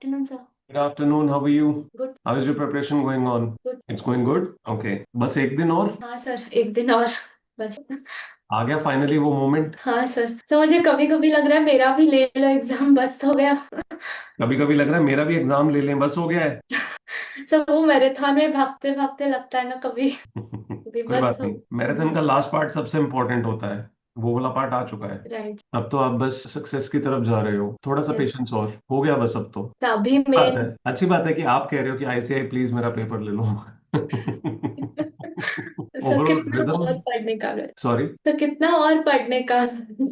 Afternoon, sir. Good afternoon. How are you? Good, How is your preparation going on? good. It's going good. Okay. बस एक दिन और हाँ sir, एक दिन और बस। आ गया फाइनली वो मोमेंट। हाँ सर, तो मुझे कभी कभी लग रहा है मेरा भी ले लो एग्जाम, बस हो गया। कभी कभी लग रहा है मेरा भी एग्जाम ले लें, बस हो गया है। सर वो मैराथन में भागते भागते लगता है ना कभी कभी कोई बस बात हो। नहीं, मैराथन का लास्ट पार्ट सबसे इम्पोर्टेंट होता है। वो वाला पार्ट आ चुका है। राइट। अब तो आप बस सक्सेस की तरफ जा रहे हो, थोड़ा सा यस। पेशेंस और हो गया बस अब तो। तो अभी बात है, मेन अच्छी बात है कि आप कह रहे हो कि आईसीआई प्लीज मेरा पेपर ले लो। सर ओवरऑल कितना रिदम। और पढ़ने का है? सॉरी। तो कितना और पढ़ने का?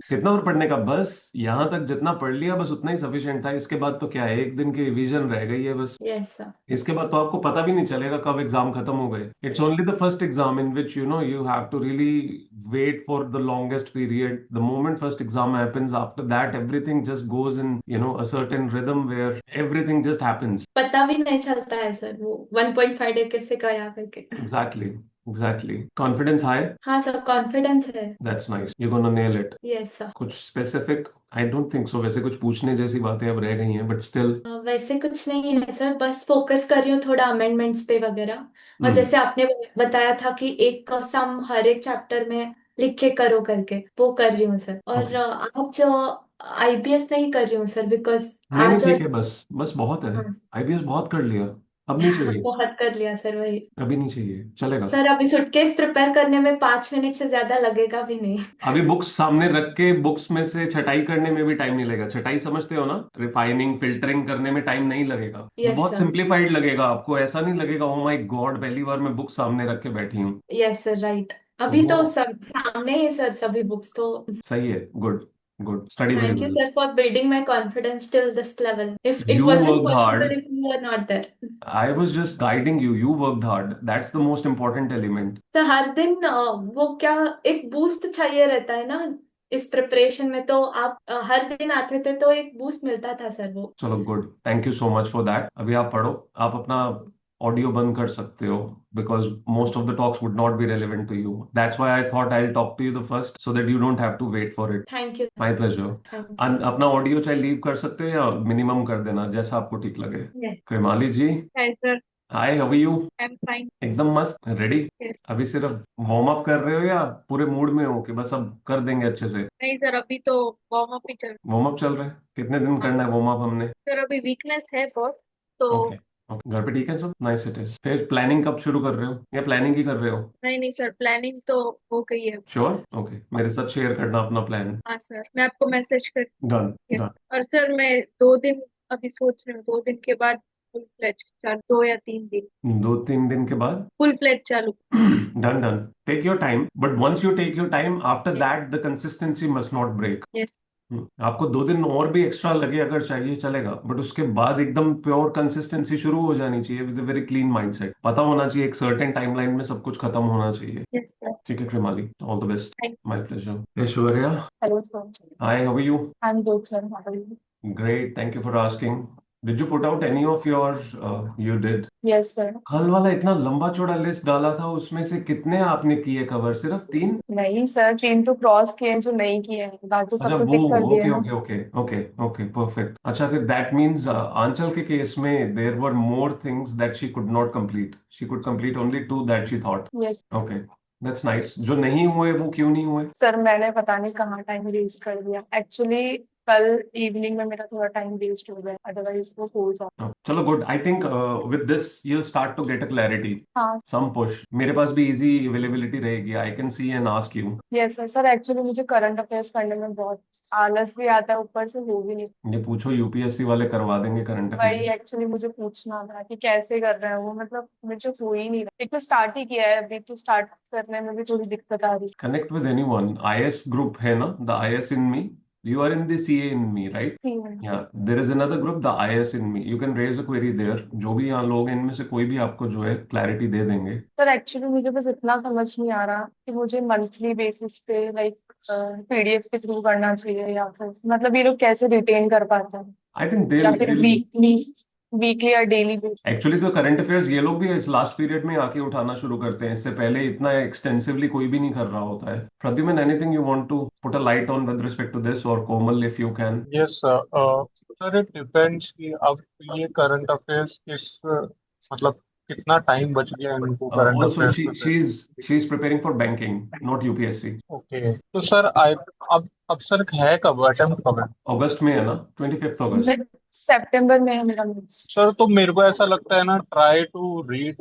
कितना और पढ़ने का? बस यहाँ तक जितना पढ़ लिया बस उतना ही सफिशिएंट था। इसके बाद तो क्या है, एक दिन की रिवीजन रह गई है बस। Yes sir. इसके बाद तो आपको पता भी नहीं चलेगा कब एग्जाम खत्म हो गए। It's only the first exam in which you have to really wait for the longest period. The moment first exam happens, after that everything just goes in a certain rhythm where everything just happens. पता भी नहीं चलता है sir वो 1.5 day कैसे गया करके। Exactly, exactly. Confidence high. हाँ सर, कॉन्फिडेंस है। That's nice, you gonna nail it. Yes sir. कुछ specific? I don't think so, वैसे कुछ पूछने जैसी बातें अब रह गई हैं, बट स्टिल। वैसे कुछ नहीं है सर, बस फोकस कर रही हूँ थोड़ा अमेंडमेंट्स पे वगैरह। और हम्म। जैसे आपने बताया था कि एक का सम हर एक चैप्टर में लिख के करो करके, वो कर रही हूँ सर। और ओके। आज आईपीएस नहीं कर रही हूँ सर, बिकॉज नहीं नहीं, आज ठीक और है, बस बस बहुत है। हाँ। आईपीएस बहुत कर लिया, अब नहीं चाहिए। बहुत कर लिया सर वही। अभी नहीं चाहिए, चलेगा। सर अभी सूटकेस प्रिपेयर करने में 5 मिनट से ज्यादा लगेगा भी नहीं। अभी बुक्स सामने रख के बुक्स में से छटाई करने में भी टाइम नहीं लगेगा। छटाई समझते हो ना, रिफाइनिंग फिल्टरिंग करने में टाइम नहीं लगेगा। वो यस बहुत सर। सिंप्लीफाइड लगेगा आपको, ऐसा नहीं लगेगा ओ माय गॉड पहली बार मैं बुक सामने रख के बैठी हूँ। Yes sir, right. अभी वो तो सब सामने ही सर, सभी बुक्स तो। सही है। Good, good, study very Thank you, well. sir, for building my confidence till this level. If it you wasn't worked possible, hard. if you were not there. I was just guiding you, you worked hard, that's the most important element. तो हर दिन वो क्या, एक boost चाहिए रहता है ना इस प्रिपरेशन में, तो आप हर दिन आते थे तो एक बूस्ट मिलता था सर वो। चलो good, thank you so much for that. अभी आप पढ़ो। आप अपना ऑडियो बंद कर सकते हो, because most of the talks would not be relevant to you. That's why I thought I will talk to you the first, so that you don't have to wait for it. Thank you. My pleasure. Thank you. अपना audio चाहे leave कर सकते हो या minimum कर देना, जैसा आपको ठीक लगे। Yes. Krimali ji. Hi sir, hi, how are you? I'm fine. एकदम मस्त, रेडी? Yes. अभी सिर्फ वार्म अप कर रहे हो या पूरे मूड में हो कि बस अब कर देंगे अच्छे से? नहीं सर, अभी तो वार्म अप ही चल। वार्म अप चल रहा है? कितने दिन हाँ करना है वार्म अप हमने? सर, अभी वीकनेस है बहुत तो। ओके। ओके, घर पे ठीक है सब? Nice it is. फिर प्लानिंग कब शुरू कर रहे हो या प्लानिंग ही कर रहे हो? नहीं नहीं सर, प्लानिंग तो हो गई है। श्योर, ओके, मेरे साथ शेयर करना अपना प्लान। हाँ सर, मैं आपको मैसेज कर। डन। यस। डन। और सर मैं 2 दिन अभी सोच रही हूँ, 2 दिन के बाद फुल फ्लेज चालू, 2 या 3 दिन 2-3 दिन के बाद? फुल फ्लेज चालू। Done, done. Take your time, but once you take your time after that the consistency must not break. Yes. आपको 2 दिन और भी एक्स्ट्रा लगे अगर चाहिए चलेगा, बट उसके बाद एकदम प्योर कंसिस्टेंसी शुरू हो जानी चाहिए विद वेरी क्लीन माइंडसेट। पता होना चाहिए एक सर्टेन टाइमलाइन में सब कुछ खत्म होना चाहिए। Yes sir. ठीक है Krimali, all the best. Thank. My pleasure. Aishwarya. Hello sir. Hi, how are you? I am good sir, how are you? Great, thank you for asking. Did you put out any of your? You did. Yes sir. कल वाला इतना लंबा चौड़ा list डाला था, उसमें से कितने आपने किए कवर? सिर्फ 3? नहीं सर, 3 तो क्रॉस किए हैं, जो नहीं किए हैं बाकी अच्छा सब तो वो, टिक कर दिए ओके ना। Okay okay okay okay, perfect. अच्छा फिर दैट मीन्स आंचल के केस में there were more things that she could not complete. She could complete only 2 that she thought. Yes. Okay, that's nice. जो नहीं हुए वो क्यों नहीं हुए? सर मैंने पता नहीं कहाँ टाइम वेस्ट कर दिया एक्चुअली। कल इवनिंग में मेरा थोड़ा टाइम वेस्ट हो गया, अदरवाइज वो हो जाता। चलो good, I think with this you start to get a clarity. हाँ। सम पुश, मेरे पास भी इजी अवेलेबिलिटी रहेगी, I can see and ask you. Yes sir. Sir actually मुझे करंट अफेयर्स पढ़ने में बहुत आलस भी आता है, ऊपर से हो भी नहीं। ये पूछो, यूपीएससी वाले करवा देंगे करंट वही अफेयर। एक्चुअली मुझे पूछना था कि कैसे कर रहे हैं वो, मतलब मुझे हो ही नहीं रहा। एक तो स्टार्ट ही किया है, अभी तो स्टार्ट करने में भी थोड़ी दिक्कत आ रही connect with anyone. IAS group है ना, the IAS in me. You are in the CA in me, right? है। या there is another group the IAS in me, you can raise a query there. जो भी यहाँ लोग हैं इनमें से कोई भी आपको जो है क्लैरिटी दे देंगे। सर एक्चुअली मुझे बस इतना समझ नहीं आ रहा कि मुझे मंथली बेसिस पे लाइक पीडीएफ के थ्रू करना चाहिए, या फिर मतलब ये लोग कैसे रिटेन कर पाते हैं, आई थिंक दे या फिर वीकली। वीकली या डेली बेसिस। एक्चुअली तो करंट अफेयर्स ये लोग भी इस लास्ट पीरियड में आके उठाना शुरू करते हैं, इससे पहले इतना एक्सटेंसिवली कोई भी नहीं कर रहा होता है। Pradyuman, anything you want to put a light on with respect to this, और Komal if you can. Yes sir. Sir it depends कि अब ये करंट अफेयर्स किस मतलब कितना टाइम बच गया इनको करंट ऑल्सो अफेयर्स शी में से। She is preparing for banking, not UPSC. Okay तो सर आई अब सर है कब अटेम्प्ट कब है? अगस्त में है ना, 25 अगस्त। सितंबर में है मेरा मिस। सर तो मेरे को ऐसा लगता है ना, try to read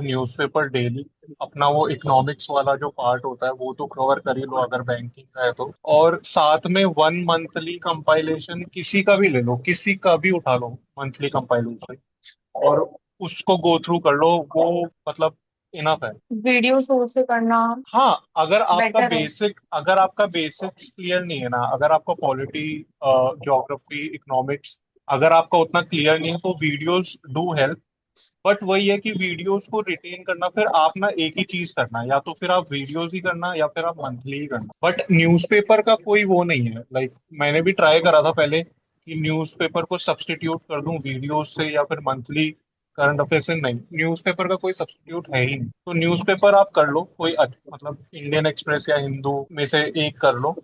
newspaper daily. अपना वो इकोनॉमिक्स वाला जो पार्ट होता है वो तो कवर कर ही लो अगर बैंकिंग का है तो। और साथ में 1 मंथली कंपाइलेशन किसी का भी ले लो, किसी का भी उठा लो मंथली कंपाइलेशन, और उसको गो थ्रू कर लो। वो मतलब इनफ है। वीडियो सोर्स से करना हाँ, बेटर है। अगर आपका बेसिक्स क्लियर नहीं है ना, अगर आपका पॉलिटी, ज्योग्राफी, इकोनॉमिक्स अगर आपका उतना क्लियर नहीं है तो वीडियोस डू हेल्प। बट वही है कि वीडियोस को रिटेन करना, फिर आप ना एक ही चीज करना, या तो फिर आप वीडियोस ही करना या फिर आप मंथली ही करना। बट न्यूज़पेपर का कोई वो नहीं है। लाइक मैंने भी ट्राई करा था पहले कि न्यूज़पेपर को सब्स्टिट्यूट कर दूं वीडियोस से या फिर मंथली करंट अफेयर से। नहीं, न्यूज़पेपर का कोई सब्स्टिट्यूट है ही नहीं। तो न्यूज़पेपर आप कर लो कोई मतलब इंडियन एक्सप्रेस या हिंदू में से एक कर लो,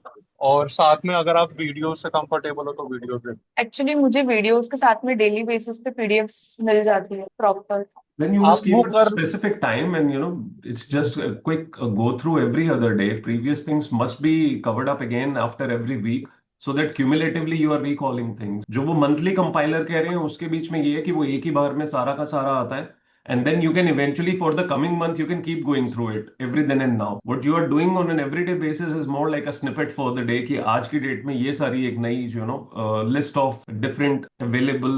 और साथ में अगर आप वीडियो से कंफर्टेबल हो तो वीडियो से। एक्चुअली मुझे वीडियोस के साथ में डेली बेसिस पे पीडीएफ्स मिल जाती है प्रॉपर। Then you आप just वो keep a कर। specific time, and it's just a quick go through every other day. Previous things must be covered up again after every week, so that cumulatively you are recalling things. जो वो monthly compiler कह रहे हैं उसके बीच में ये है कि वो एक ही बार में सारा का सारा आता है, and then you can eventually for the coming month you can keep going through it every then and now. What you are doing on an everyday basis is more like a snippet for the day कि आज की date में ये सारी एक नई list of different available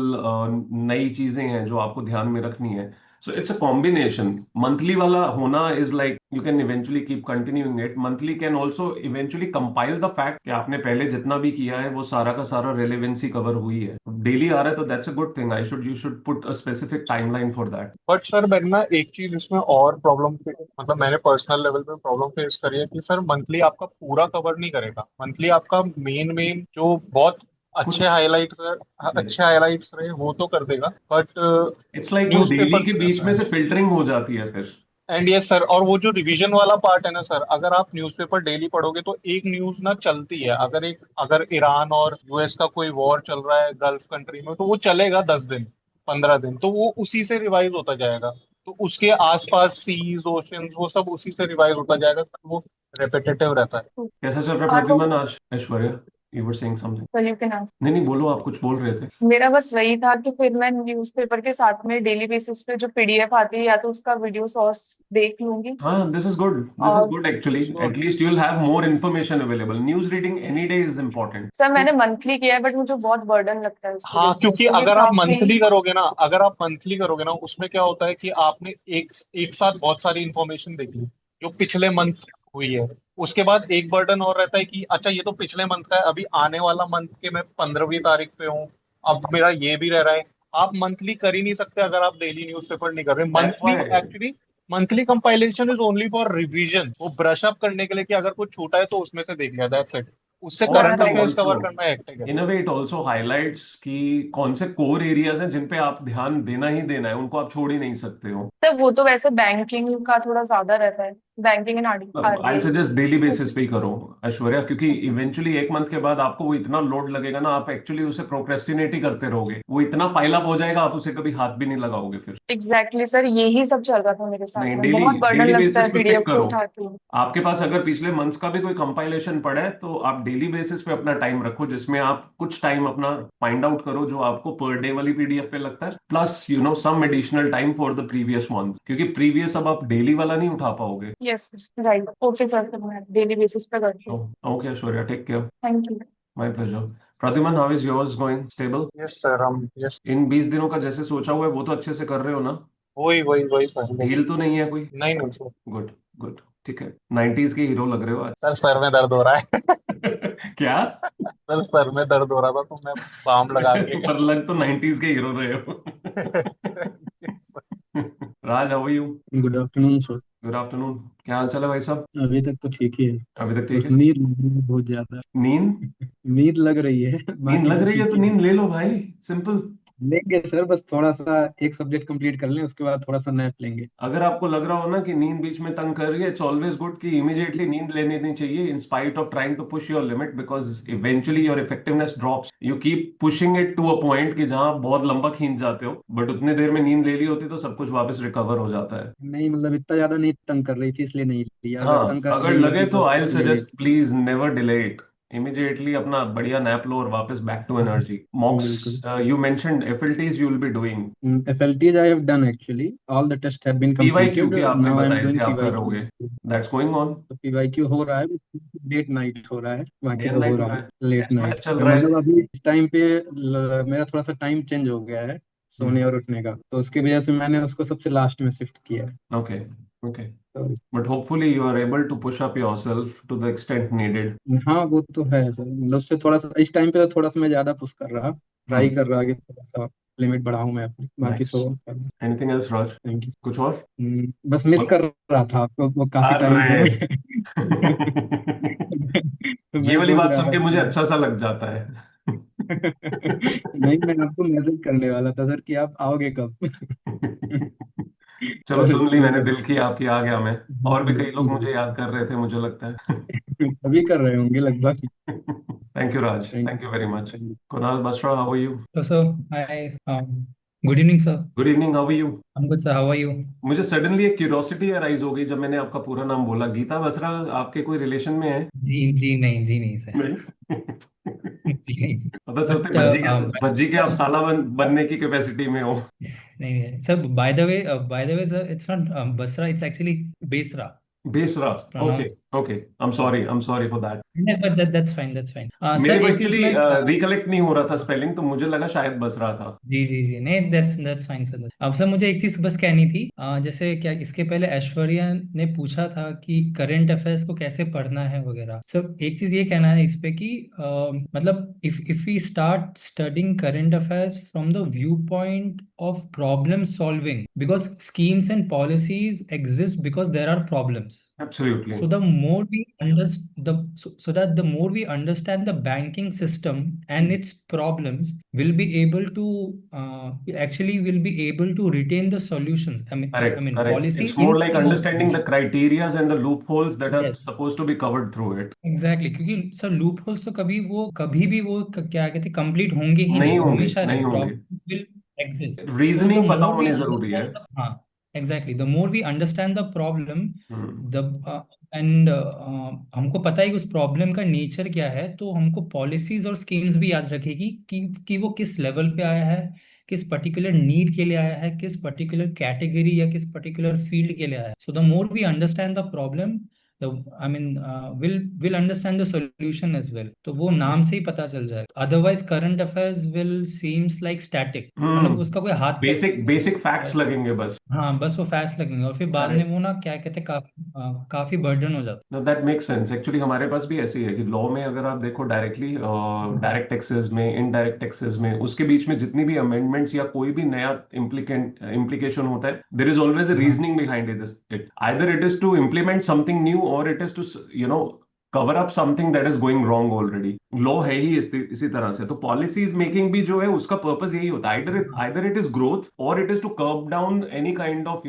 नई चीजें हैं जो आपको ध्यान में रखनी है. So it's a combination. Monthly वाला होना is like you can eventually keep continuing it. Monthly can also eventually compile the fact कि आपने पहले जितना भी किया है वो सारा का सारा relevancy cover हुई है. Daily आ रहा है तो that's a good thing. You should put a specific timeline for that. But sir मैंने ना एक चीज इसमें और प्रॉब्लम, मतलब मैंने पर्सनल लेवल पे प्रॉब्लम फेस करी है कि सर मंथली आपका पूरा कवर नहीं करेगा। मंथली आपका मेन मेन जो बहुत कुछ अच्छे हाइलाइट्स रहे वो तो कर देगा, बट it's like वो न्यूज़पेपर डेली के नहीं बीच करता में है। से फिल्टरिंग हो जाती है फिर. एंड यस सर, और वो जो रिवीजन वाला पार्ट है ना सर, अगर आप न्यूज़पेपर डेली पढ़ोगे तो एक न्यूज ना चलती है। अगर ईरान और यूएस का कोई वॉर चल रहा है गल्फ कंट्री में, तो वो चलेगा 10 दिन, 15 दिन, तो वो उसी से रिवाइज होता जाएगा। तो उसके आसपास सीज ओशंस वो सब उसी से रिवाइज होता जाएगा, तो वो रेपिटेटिव रहता है। कैसा चल रहा है हाँ तो प्रद्युमन आज? Aishwarya, you were saying something. Sir you can answer. नहीं नहीं, बोलो, आप कुछ बोल रहे थे. मेरा बस वही था कि फिर मैं न्यूज़पेपर के साथ में डेली बेसिस पे जो पीडीएफ आती है या तो उसका वीडियो सोर्स देख लूंगी। हाँ, this is good. This is और good actually. Good. At least you'll have more information available. News reading any day is important. Sir मैंने मंथली किया है बट मुझे बहुत बर्डन लगता है उसको हाँ, देखने में, क्योंकि क्योंकि काफी। अगर आप मंथली करोगे ना, उसमें क्या होता है कि आपने एक एक साथ बहुत सारी इंफॉर्मेशन देख ली जो पिछले मंथ हुई है। उसके बाद एक बर्डन और रहता है कि अच्छा ये तो पिछले मंथ का है, अभी आने वाला मंथ के मैं 15वीं तारीख पे हूँ, अब मेरा ये भी रह रहा है। आप मंथली कर ही नहीं सकते अगर आप डेली न्यूज़पेपर नहीं कर रहे। That's why. Monthly compilation is only for revision, वो ब्रश अप करने के लिए कि अगर कुछ छूटा है तो उसमें से देख लिया, दैट्स इट। उससे और हाँ current right. Affairs cover also करना हेक्टिक है। इन a way it also highlights कि कौन से कोर एरियाज हैं जिन पे आप ध्यान देना ही देना है, उनको आप छोड़ ही नहीं सकते हो. सर वो तो वैसे बैंकिंग का थोड़ा ज्यादा रहता है, banking and I RBI. Suggest daily basis पे ही करो ऐश्वर्या, क्योंकि इवेंचुअली एक मंथ के बाद आपको वो इतना लोड लगेगा ना, आप एक्चुअली उसे प्रोक्रेस्टिनेट ही करते रहोगे, वो इतना पाइल अप हो जाएगा, आप उसे कभी हाथ भी नहीं लगाओगे फिर. एग्जैक्टली सर, यही सब चल रहा था मेरे नहीं, साथ में, डेली बहुत बर्डन डेली लगता बेसिस है पे पिक पीडीएफ को करो. उठा के। आपके पास अगर पिछले मंथ्स का भी कोई कंपाइलेशन पड़ा है तो आप डेली बेसिस पे अपना टाइम रखो, जिसमें आप कुछ टाइम अपना फाइंड आउट करो जो आपको पर डे वाली पीडीएफ पे लगता है, plus some additional time for the previous month, क्योंकि प्रीवियस अब आप डेली वाला नहीं उठा पाओगे. यस राइट, ओके सर, फिर मैं डेली बेसिस पे करती हूँ। Okay Aishwarya, take care. Thank you. My pleasure. Pradyuman, how is yours going? Stable? Yes sir, हम यस। इन 20 दिनों का जैसे सोचा हुआ है वो तो अच्छे से कर रहे हो ना? वही वही वही पहले से। ढील तो नहीं है कोई? नहीं नहीं सर। गुड. गुड. ठीक है. 90s के हीरो लग रहे हो आज. सर सर में दर्द हो रहा है। क्या? सर सर में दर्द हो रहा था तो मैं बाम लगा के। पर लग तो 90s के हीरो रहे हो. Raj, how are you? Good afternoon sir. Good afternoon. क्या हाल चाल है भाई साहब? अभी तक तो ठीक ही है। अभी तक ठीक बस है. नींद लग रही है बहुत ज्यादा। नींद? नींद लग रही है, नींद बाकी लग तो रही है ठीक तो ही है। नींद ले लो भाई, सिंपल. लेंगे सर, बस थोड़ा सा एक सब्जेक्ट कंप्लीट कर लें, उसके बाद थोड़ा सा नैप लेंगे। अगर आपको लग रहा हो ना कि नींद बीच में तंग कर रही है, इट्स ऑलवेज गुड कि इमीडिएटली नींद लेनी नहीं चाहिए in spite of trying to push your limit, because eventually your effectiveness drops. You keep pushing it to a point कि जहां बहुत लंबा खींच जाते हो, बट उतनी देर में नींद ले ली होती तो सब कुछ वापस रिकवर हो जाता है। नहीं मतलब इतना ज्यादा नहीं तंग कर रही थी इसलिए नहीं लिया, अगर हाँ, तंग कर अगर रही लगे होती तो तो आई ले सजेस्ट लेती। Please never delay it. Immediately अपना बढ़िया नैप लो और वापस बैक टू एनर्जी। मॉक्स, बिल्कुल। You mentioned FLTs you will be doing. FLTs I have done actually. All the tests have been PYQ completed. भी आपने Now I am बताए थे doing आप PYQ. करोगे। That's going on. तो PYQ हो रहा है, लेट नाइट हो रहा है, डे बाकी एंड तो हो नाइट हो रहा रहा है है। Late test match night. चल तो रहा है। मतलब अभी इस टाइम पे मेरा थोड़ा सा टाइम चेंज हो गया है सोने और उठने का, तो उसकी वजह से मैंने उसको सबसे लास्ट में शिफ्ट किया है। Okay, okay. तो but hopefully you are able to push up yourself to the extent needed. हाँ वो तो है सर, मतलब उससे थोड़ा सा इस टाइम पे तो थोड़ा सा मैं ज्यादा पुश कर रहा, ट्राई हम्म। कर रहा कि थोड़ा सा लिमिट बढ़ाऊं मैं अपनी, बाकी नाइस। तो anything else Raj? Thank you. कुछ और? बस मिस बोलो। कर रहा था आपको, वो काफी टाइम से अरे मैं तो ये मैं वाली सोच बात रहा सुन था के मुझे कि अच्छा सा लग जाता है। नहीं, मैं आपको मैसेज करने वाला था सर कि आप आओगे कब। चलो, और सुन ली मैंने, मतलब दिल की आपकी आ गया मैं। और भी कई लोग मुझे याद कर रहे थे, मुझे लगता है। सभी कर रहे होंगे लगभग। Thank you Raj, thank thank you very much. You. Kunal Basra, how are you? So, hi. Good evening, sir. Good evening, how are you? I'm good, sir. How are you? मुझे सडनली एक क्यूरियोसिटी अराइज हो गई जब मैंने आपका पूरा नाम बोला। गीता बसरा आपके कोई रिलेशन में है? जी नहीं सर। नहीं। जी नहीं सर। पता चलते But भज्जी के आप साला बनने की कैपेसिटी में हो। नहीं sir. By the way, sir, it's not Basra. It's actually Besra. Besra. It's okay, pronounced. Okay. I am sorry for that. Yeah, but that's fine. That's fine. Sir, मेरे को एक चीज एक्चुअली मैं रिकलेक्ट नहीं हो रहा था स्पेलिंग, तो मुझे लगा शायद बसरा था। जी नहीं, दैट्स फाइन सर। अब सर मुझे एक चीज बस कहनी थी, जैसे क्या इसके पहले ऐश्वर्या ने पूछा था कि करंट अफेयर्स को कैसे पढ़ना है वगैरह। सर एक चीज ये कहना है इस पे कि मतलब if we start studying current affairs from the view point of problem solving, because schemes and policies exist because there are problems. Absolutely. So the more we understand so that the more we understand the banking system and its problems, will be able to actually will be able to retain the solutions. I correct, mean correct. policy it's in more like form of understanding the solution. Criterias and the loop holes that are Yes, suppose to be covered through it. Exactly क्योंकि sir loop holes तो कभी भी वो क्या कहते हैं complete होंगे ही नहीं, नहीं वो होंगे, हमेशा नहीं रहेंगे, होंगे। Problem will exist. So the reasoning पता मोर वी होनी जरूरी है। अंडरस्टैंड, हाँ exactly, the more we understand the problem, hmm. The end हमको पता है कि उस प्रॉब्लम का नेचर क्या है, तो हमको पॉलिसीज और स्कीम्स भी याद रखेगी कि वो किस लेवल पे आया है, किस पर्टिकुलर नीड के लिए आया है, किस पर्टिकुलर कैटेगरी या किस पर्टिकुलर फील्ड के लिए आया है. So the more we understand the problem, the I mean will understand the solution as well. तो वो नाम से ही पता चल जाएगा. Otherwise current affairs will seems like static. मतलब हम्म। उसका कोई हाथ पैर बेसिक बेसिक नहीं फैक्ट्स है. लगेंगे बस। हाँ बस वो फैस्ट लगेंगे और फिर बाद में करेक्ट। वो ना क्या कहते हैं काफी बर्डन हो जाता no, that makes sense. Actually हमारे पास भी ऐसी है कि लॉ में अगर आप देखो डायरेक्टली, डायरेक्ट टैक्सेस में, इनडायरेक्ट टैक्सेस में, उसके बीच में जितनी भी अमेंडमेंट्स या कोई भी नया इम्प्लीकेशन होता है, देयर इज ऑलवेज अ है. हाँ reasoning behind it. Either it is to implement something new और it is to cover up something that is going wrong already. Law है ही इसी तरह से। तो पॉलिसीज मेकिंग भी जो है उसका पर्पस यही होता है, हाँ आइदर इट इज ग्रोथ और it is to curb down any kind of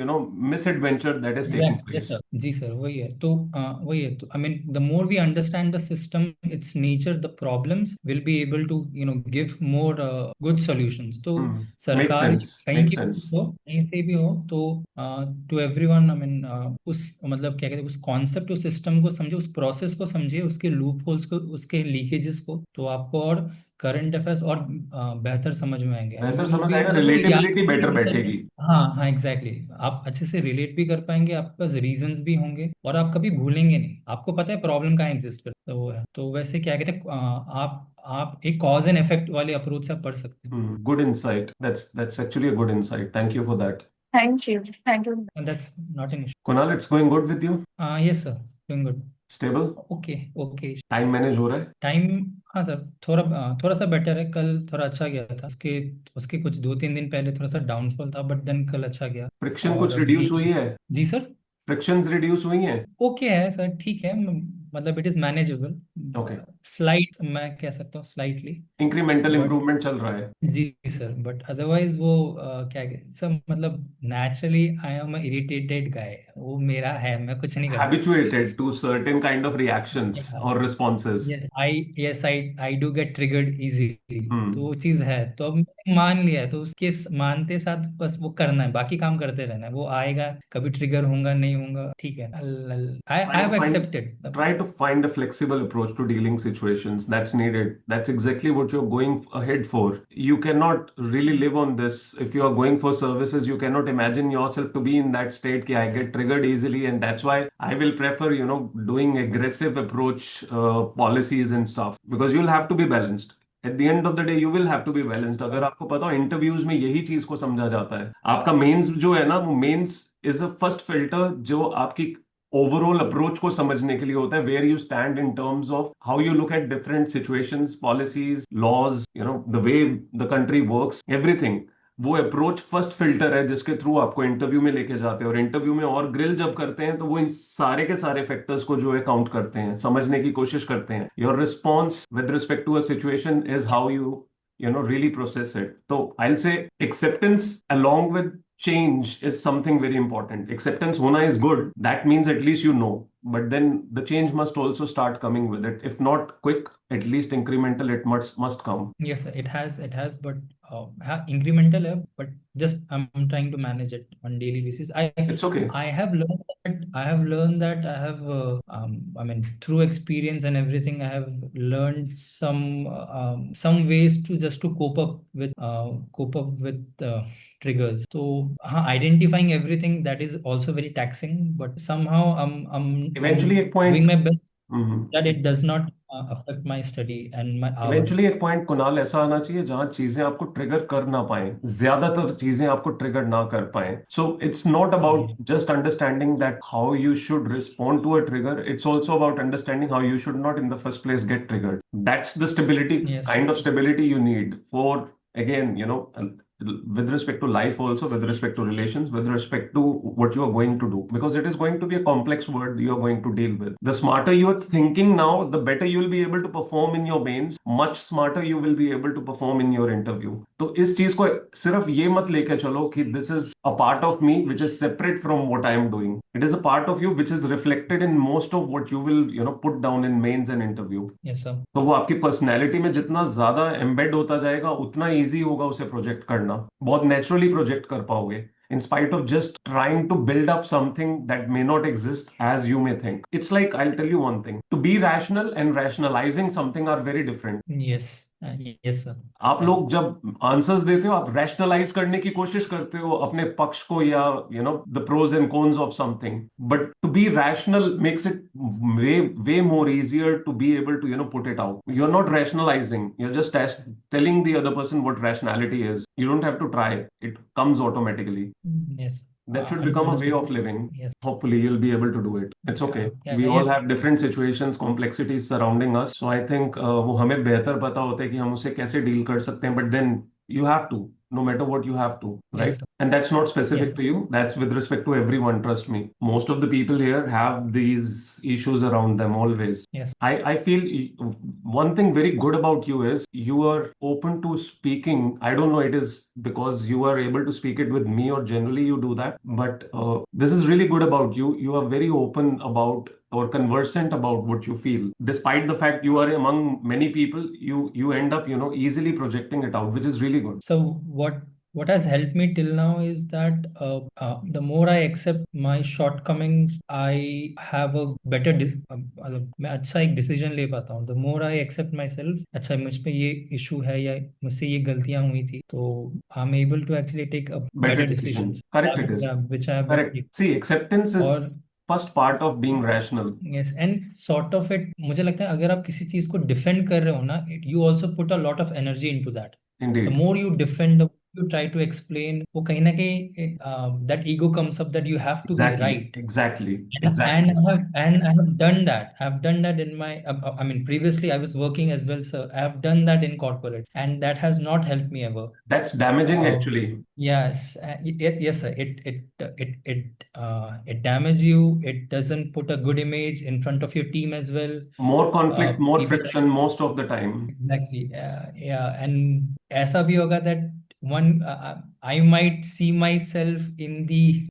misadventure that is taking Yes, place. sir. जी सर वही है तो वही है तो I mean the more we understand the system, it's nature, the problems will be able to give more good solutions. तो make सरकार sense, कहीं मेक की भी सेंस। हो कहीं से भी हो तो टू एवरीवन, आई मीन उस मतलब क्या कहते हैं उस कॉन्सेप्ट, उस सिस्टम को समझे, उस प्रोसेस को समझे, उसके लूप होल्स को, उसके लीकेजेस को, तो आपको और करंट अफेयर्स और बेहतर समझ में आएंगे एंड बेहतर यू विल समझ बी आएगा, मतलब वो याद रिलेटेबिलिटी भी बेटर नहीं बैठेगी। कर. हाँ एग्जैक्टली आप अच्छे से रिलेट भी कर पाएंगे, आपके पास रीजंस भी होंगे और आप कभी भूलेंगे नहीं, आपको पता है प्रॉब्लम कहाँ एग्जिस्ट करता है, वो है. तो वैसे क्या कहते हैं आप एक कॉज एंड इफेक्ट वाले अप्रोच से आप पढ़ सकते good insight, that's actually a good insight, thank you for that. Thank you. हैं. That's not an Kunal, it's going good with you? Issue. Yes sir, doing good. Stable? Okay okay. Time manage हो रहा है? Time, हाँ sir, थोड़ा सा better है. कल थोड़ा अच्छा गया था, उसके उसके कुछ 2-3 दिन पहले थोड़ा सा डाउनफॉल था, बट देन कल अच्छा गया. फ्रिक्शन और कुछ अभी रिड्यूस हुई है? जी सर. फ्रिक्शंस रिड्यूस हुई हैं? ओके है सर, ठीक है, मतलब it is manageable. Okay. Slight मैं कह सकता हूँ स्लाइटली, इंक्रीमेंटल बट इम्प्रूवमेंट चल रहा है। जी सर, बट अदरवाइज वो क्या सर, मतलब नेचुरली आई एम इरिटेटेड गाय, वो मेरा है, मैं कुछ नहीं कर सकता। Habituated to certain kind of reactions Yeah. or responses. I do get triggered easily, तो Hmm. वो चीज है, तो अब मैंने मान लिया है, तो उसके मानते साथ बस वो करना है, बाकी काम करते रहना है, वो आएगा कभी ट्रिगर होगा नहीं होगा, ठीक है, आई Try to have find accepted. try to find a flexible approach to dealing situations that's needed. That's exactly what you're going ahead for. You cannot really live on this. If you are going for services, you cannot imagine yourself to be in that state कि I get triggered easily, and that's why I will prefer, doing aggressive approach policies and stuff, because you'll have to be balanced. At the end of the day, you will have to be balanced. अगर आपको पता हो interviews में यही चीज को समझा जाता है, आपका मेंस जो है ना, वो mains is a first filter जो आपकी ओवरऑल अप्रोच को समझने के लिए होता है, where you stand in terms of how you look at different situations, policies, laws, the way the country works, everything. वो अप्रोच फर्स्ट फिल्टर है जिसके थ्रू आपको इंटरव्यू में लेके जाते हैं, और इंटरव्यू में और ग्रिल जब करते हैं तो वो इन सारे के सारे फैक्टर्स को जो है काउंट करते हैं, समझने की कोशिश करते हैं। Your response with respect to a situation is how you really process it. So I'll say acceptance along with change is something very important. Acceptance hona is good. That means at least you know. But then the change must also start coming with it. If not quick, at least incremental, it must come. Yes, sir, it has, but incremental है, but just I'm trying to manage it on daily basis. It's okay. I have learned that I have I mean through experience and everything, I have learned some ways to just to cope up with triggers. So identifying everything, that is also very taxing, but somehow Eventually, I'm एक point. doing my best Mhm. that it does not affect my study and my eventually hours. एक point Kunal ऐसा आना चाहिए जहां चीजें आपको trigger कर ना पाए, ज्यादातर चीजें आपको ट्रिगर ना कर पाए। So it's not about just understanding that how you should respond to a trigger, it's also about understanding how you should not in the first place get triggered. That's the stability, Yes, kind of stability you need for, again, with respect to life, also with respect to relations, with respect to what you are going to do, because it is going to be a complex word you are going to deal with. The smarter you are thinking now, the better you will be able to perform in your mains, much smarter you will be able to perform in your interview. तो इस चीज को सिर्फ ये मत लेके चलो कि this is a part of me which is separate from what I am doing. It is a part of you which is reflected in most of what you will put down in mains and interview. yes, sir. तो वो आपकी personality में जितना ज्यादा embed होता जाएगा, उतना easy होगा उसे प्रोजेक्ट करना, बहुत नेचुरली प्रोजेक्ट कर पाओगे, in spite of just trying to build up something that may not exist as you may think. It's like, I'll tell you one thing, to be rational and rationalizing something are very different. Yes, yes, sir. आप लोग जब answers देते हो, आप rationalise करने की कोशिश करते हो अपने पक्ष को, या the pros and cons of something, but to be rational makes it way way more easier to be able to put it out. You are not rationalising, you are just telling the other person what rationality is. You don't have to try. It comes automatically. Yes. That should become a way Understood, of sir. living. Yes. Hopefully, you'll be able to do it. It's okay. Yeah, We yeah, all have different situations, complexities surrounding us. So I think वो हमें बेहतर पता होता है कि हम उसे कैसे डील कर सकते हैं. But then you have to, no matter what, you have to, yes, right? sir. And that's not specific Yes, to you. That's with respect to everyone. Trust me. Most of the people here have these issues around them always. yes, I feel one thing very good about you is you are open to speaking. I don't know, it is because you are able to speak it with me, or generally you do that. But this is really good about you. You are very open about, or conversant about what you feel. Despite the fact you are among many people, you end up, easily projecting it out, which is really good. so what has helped me till now is that the more I accept my shortcomings, I have a better मतलब मैं अच्छा एक decision ले पाता हूँ. The more I accept myself, अच्छा मुझ पे ये इशू है या मुझसे ये गलतियां हुई थी, तो I'm able to actually take a Better better decisions. decisions. Correct, it is. Yeah, which I have been Correct. See, acceptance और is first part of being rational. Yes and sort of it, मुझे लगता है अगर आप किसी चीज को defend कर रहे हो ना, you also put a lot of energy into that. The Indeed. More you defend you try to explain, वो कहीं ना कहीं that ego comes up that you have to be Exactly, right. exactly, And exactly. I have done that. I've done that in my. I mean, previously I was working as well, sir. I have done that in corporate, and that has not helped me ever. That's damaging Um, actually. yes, yes, sir. It damages you. It doesn't put a good image in front of your team as well. More conflict, more People friction most of the time. Exactly. Yeah, and ऐसा भी होगा that one I might see myself in the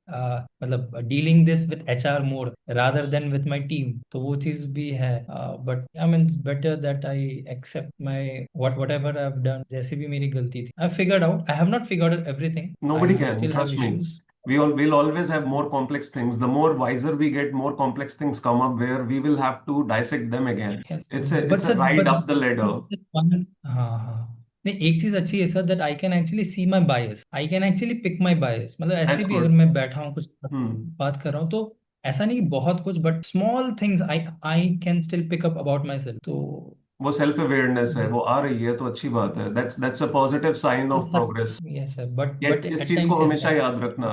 मतलब dealing this with HR more rather than with my team. तो वो चीज भी है. But I mean it's better that I accept my whatever I've done. जैसे भी मेरी गलती थी. I figured out. I have not figured out everything. Nobody I can, still have trust me. issues. We'll always have more complex things. The more wiser we get, more complex things come up where we will have to dissect them again. Yes, It's but a sir, ride up the ladder. हाँ हाँ नहीं, एक चीज अच्छी है sir that I can actually see my bias, I can actually pick my bias. मतलब ऐसे That's भी अगर good. मैं बैठा हूँ कुछ Hmm. बात कर रहा हूँ तो ऐसा नहीं कि बहुत कुछ, but small things I I can still pick up about myself. तो वो सेल्फ अवेयरनेस है, वो आ रही है तो अच्छी बात है. That's a positive sign of progress. Yes sir, but Yet इस एट चीज को टाइम्स यस. हमेशा याद रखना.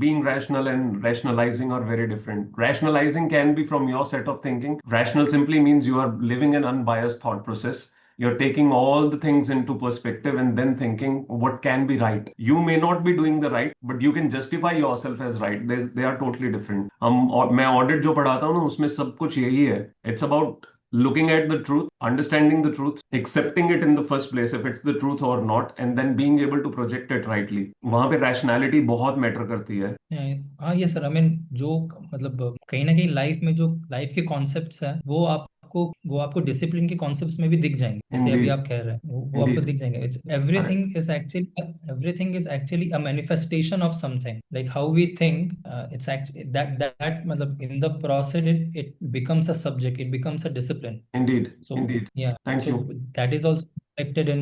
Being rational and rationalizing are very different. Rationalizing can be from your set of thinking. Rational simply means you are living an unbiased thought process. You're taking all the things into perspective and then thinking what can be right. You may not be doing the right, but you can justify yourself as right. They are totally different. मैं audit जो पढ़ाता हूँ ना उसमें सब कुछ यही है. It's about looking at the truth, understanding the truth, accepting it in the first place if it's the truth or not, and then being able to project it rightly. वहां पे rationality बहुत मैटर करती है. हाँ ये sir, I mean जो मतलब कहीं ना कहीं लाइफ में जो लाइफ के कॉन्सेप्ट्स हैं वो आपको डिसिप्लिन के कॉन्सेप्ट्स में भी दिख जाएंगे, जैसे अभी Indeed, आप कह रहे हैं वो आपको indeed, दिख जाएंगे. It's correct. Everything is actually a manifestation of something, like how we think. It's actually that मतलब in the process it becomes a subject, it becomes a discipline. Indeed, So indeed. yeah, Thank so you. that is also reflected in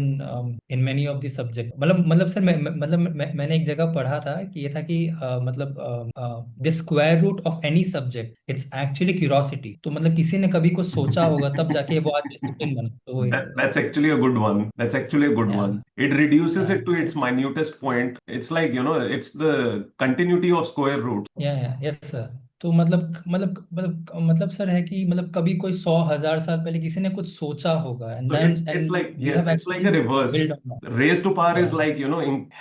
many of the subject. मतलब sir मैंने एक जगह पढ़ा था कि ये था कि the square root of any subject it's actually curiosity. तो मतलब किसी ने कभी कुछ सोचा होगा तब जाके वो आज डिसिप्लिन बना. तो वो That's actually a good one. That's actually a good yeah, one. It reduces yeah, it to its minutest point. It's like, it's the continuity of square roots. Yes sir. तो मतलब सर है कि मतलब कभी कोई 100,000 साल पहले किसी ने कुछ सोचा होगा and So then it's and like, we yes, have it's like actually a reverse. Build on Raised to power is that. like,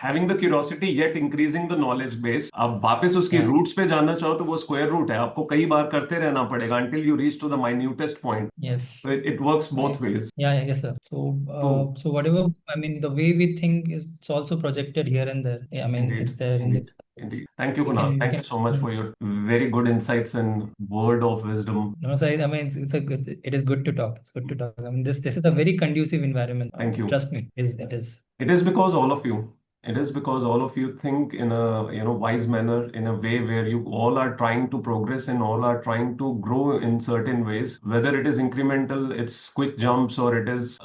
having the curiosity yet increasing the knowledge base. अब वापस उसकी या रूट्स पे जाना चाहो तो वो square root है. आपको कई बार करते रहना पड़ेगा until you reach to the minutest point. Yes. So it works both ways. Yeah, yes, sir. So, So so whatever, I mean, the way we think is it's also projected here and there. Yeah, I mean, indeed, it's there in indeed, this. indeed. Thank you, We Kunal. can, we Thank you can. so much for your very good insights and word of wisdom. No, sir, I mean, it's a good, it is good to talk. It's good to talk. I mean, this is a very conducive environment. Thank you. Trust me, it is. It is because all of you. It is because all of you think in a wise manner, in a way where you all are trying to progress and all are trying to grow in certain ways. Whether it is incremental, it's quick jumps, or it is